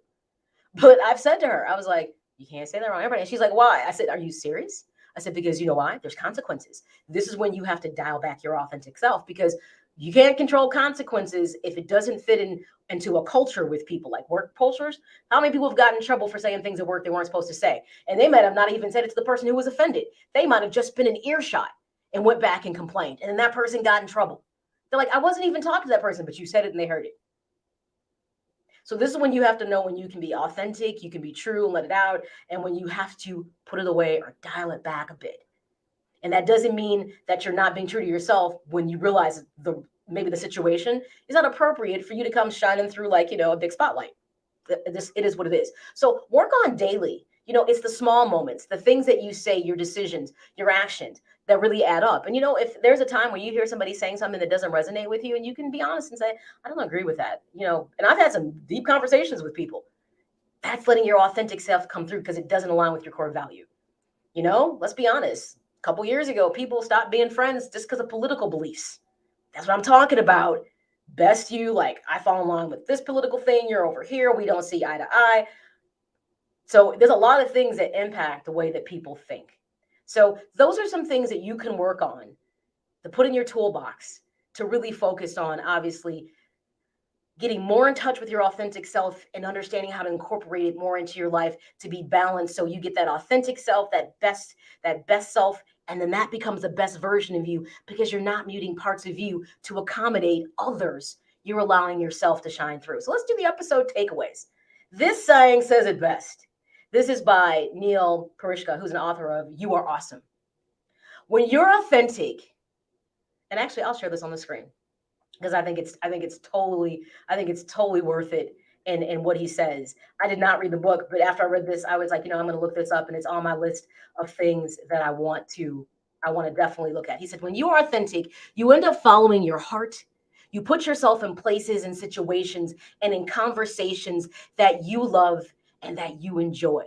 But I've said to her, I was like, you can't say that around everybody. And she's like, why? I said, are you serious? I said, because you know why? There's consequences. This is when you have to dial back your authentic self, because you can't control consequences if it doesn't fit into a culture with people, like work cultures. How many people have gotten in trouble for saying things at work they weren't supposed to say? And they might have not even said it to the person who was offended. They might have just been in earshot and went back and complained. And then that person got in trouble. They're like, I wasn't even talking to that person, but you said it and they heard it. So this is when you have to know when you can be authentic, you can be true and let it out, and when you have to put it away or dial it back a bit. And that doesn't mean that you're not being true to yourself when you realize maybe the situation is not appropriate for you to come shining through like, a big spotlight. It is what it is. So work on daily. It's the small moments, the things that you say, your decisions, your actions that really add up. And, if there's a time where you hear somebody saying something that doesn't resonate with you, and you can be honest and say, I don't agree with that, and I've had some deep conversations with people. That's letting your authentic self come through because it doesn't align with your core value. Let's be honest. A couple years ago, people stopped being friends just because of political beliefs. That's what I'm talking about. Best you, like, I fall in line with this political thing. You're over here. We don't see eye to eye. So there's a lot of things that impact the way that people think. So those are some things that you can work on to put in your toolbox to really focus on, obviously, getting more in touch with your authentic self and understanding how to incorporate it more into your life to be balanced, so you get that authentic self, that best self, and then that becomes the best version of you because you're not muting parts of you to accommodate others. You're allowing yourself to shine through. So let's do the episode takeaways. This saying says it best. This is by Neil Parishka, who's an author of You Are Awesome. When you're authentic, and actually I'll share this on the screen because I think it's totally worth it. And what he says. I did not read the book, but after I read this, I was like, I'm going to look this up, and it's on my list of things that I want to definitely look at. He said, when you are authentic, you end up following your heart. You put yourself in places and situations and in conversations that you love and that you enjoy.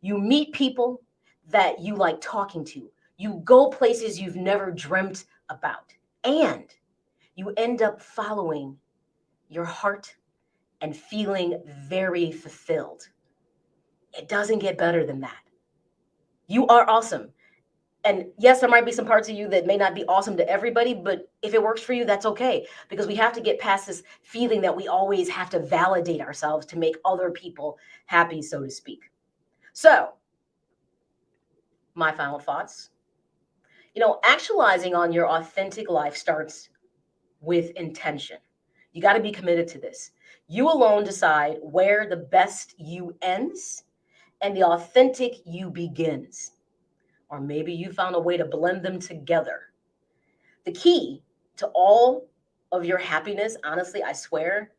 You meet people that you like talking to. You go places you've never dreamt about. And you end up following your heart and feeling very fulfilled. It doesn't get better than that. You are awesome. And yes, there might be some parts of you that may not be awesome to everybody, but if it works for you, that's okay. Because we have to get past this feeling that we always have to validate ourselves to make other people happy, so to speak. So, my final thoughts. Actualizing on your authentic life starts with intention. You got to be committed to this. You alone decide where the best you ends and the authentic you begins. Or maybe you found a way to blend them together. The key to all of your happiness, honestly, I swear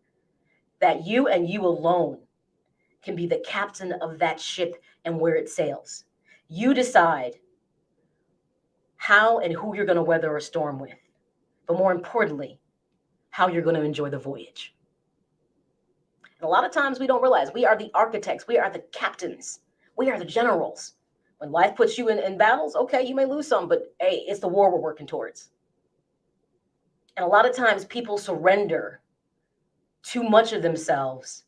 that you and you alone can be the captain of that ship and where it sails. You decide how and who you're going to weather a storm with, but more importantly, how you're going to enjoy the voyage. And a lot of times we don't realize we are the architects, we are the captains, we are the generals. When life puts you in battles, okay, you may lose some, but hey, it's the war we're working towards. And a lot of times people surrender too much of themselves,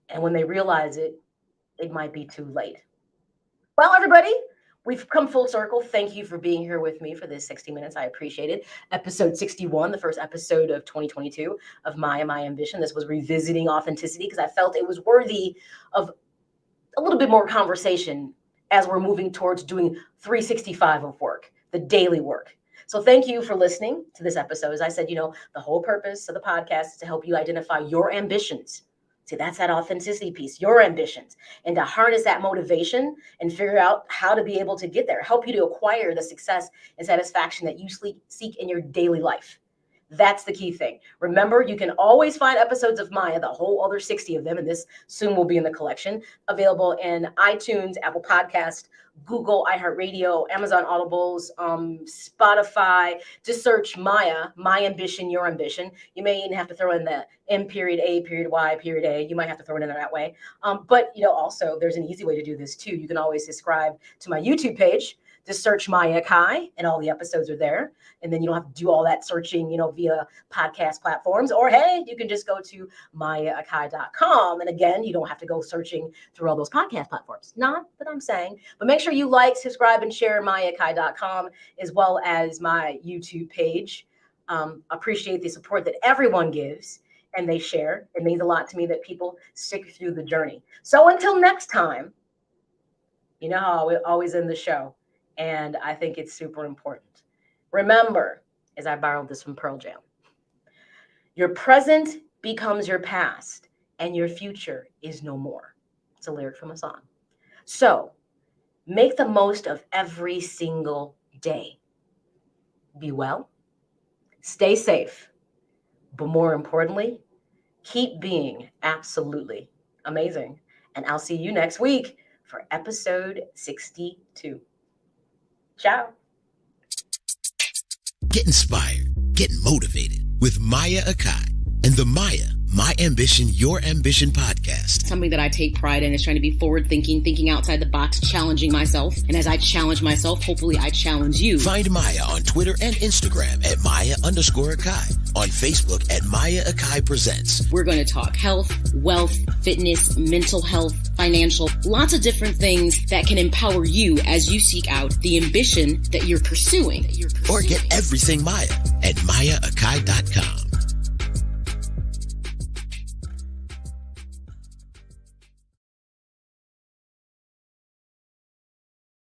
and when they realize it, it might be too late. Well, everybody, we've come full circle. Thank you for being here with me for this 60 minutes. I appreciate it. Episode 61, the first episode of 2022 of My Ambition. This was revisiting authenticity because I felt it was worthy of a little bit more conversation as we're moving towards doing 365 of work, the daily work. So thank you for listening to this episode. As I said, the whole purpose of the podcast is to help you identify your ambitions. See, that's that authenticity piece, your ambitions, and to harness that motivation and figure out how to be able to get there, help you to acquire the success and satisfaction that you seek in your daily life. That's the key thing. Remember, you can always find episodes of M.A.Y.A, the whole other 60 of them, and this soon will be in the collection, available in iTunes, Apple Podcast, Google, iHeartRadio, Amazon Audibles, Spotify. Just search M.A.Y.A, My Ambition, Your Ambition. You may even have to throw in the M.A.Y.A. You might have to throw it in there that way. But also there's an easy way to do this too. You can always subscribe to my YouTube page. Just search M.A.Y.A, and all the episodes are there. And then you don't have to do all that searching, via podcast platforms. Or, hey, you can just go to MA.com. And again, you don't have to go searching through all those podcast platforms. Not that I'm saying. But make sure you like, subscribe, and share MA.com as well as my YouTube page. Appreciate the support that everyone gives and they share. It means a lot to me that people stick through the journey. So until next time, you know how I always end the show. And I think it's super important. Remember, as I borrowed this from Pearl Jam, your present becomes your past and your future is no more. It's a lyric from a song. So make the most of every single day. Be well, stay safe, but more importantly, keep being absolutely amazing. And I'll see you next week for episode 62. Ciao. Get inspired, get motivated with M.A.Y.A and the M.A.Y.A, My Ambition, Your Ambition podcast. Something that I take pride in is trying to be forward thinking outside the box, challenging myself. And as I challenge myself, hopefully I challenge you. Find M.A.Y.A on Twitter and Instagram at M.A.Y.A_Akai. On Facebook at M.A.Y.A Akai Presents. We're going to talk health, wealth, fitness, mental health, financial, lots of different things that can empower you as you seek out the ambition that you're pursuing. Or get everything M.A.Y.A at MAYAAkai.com.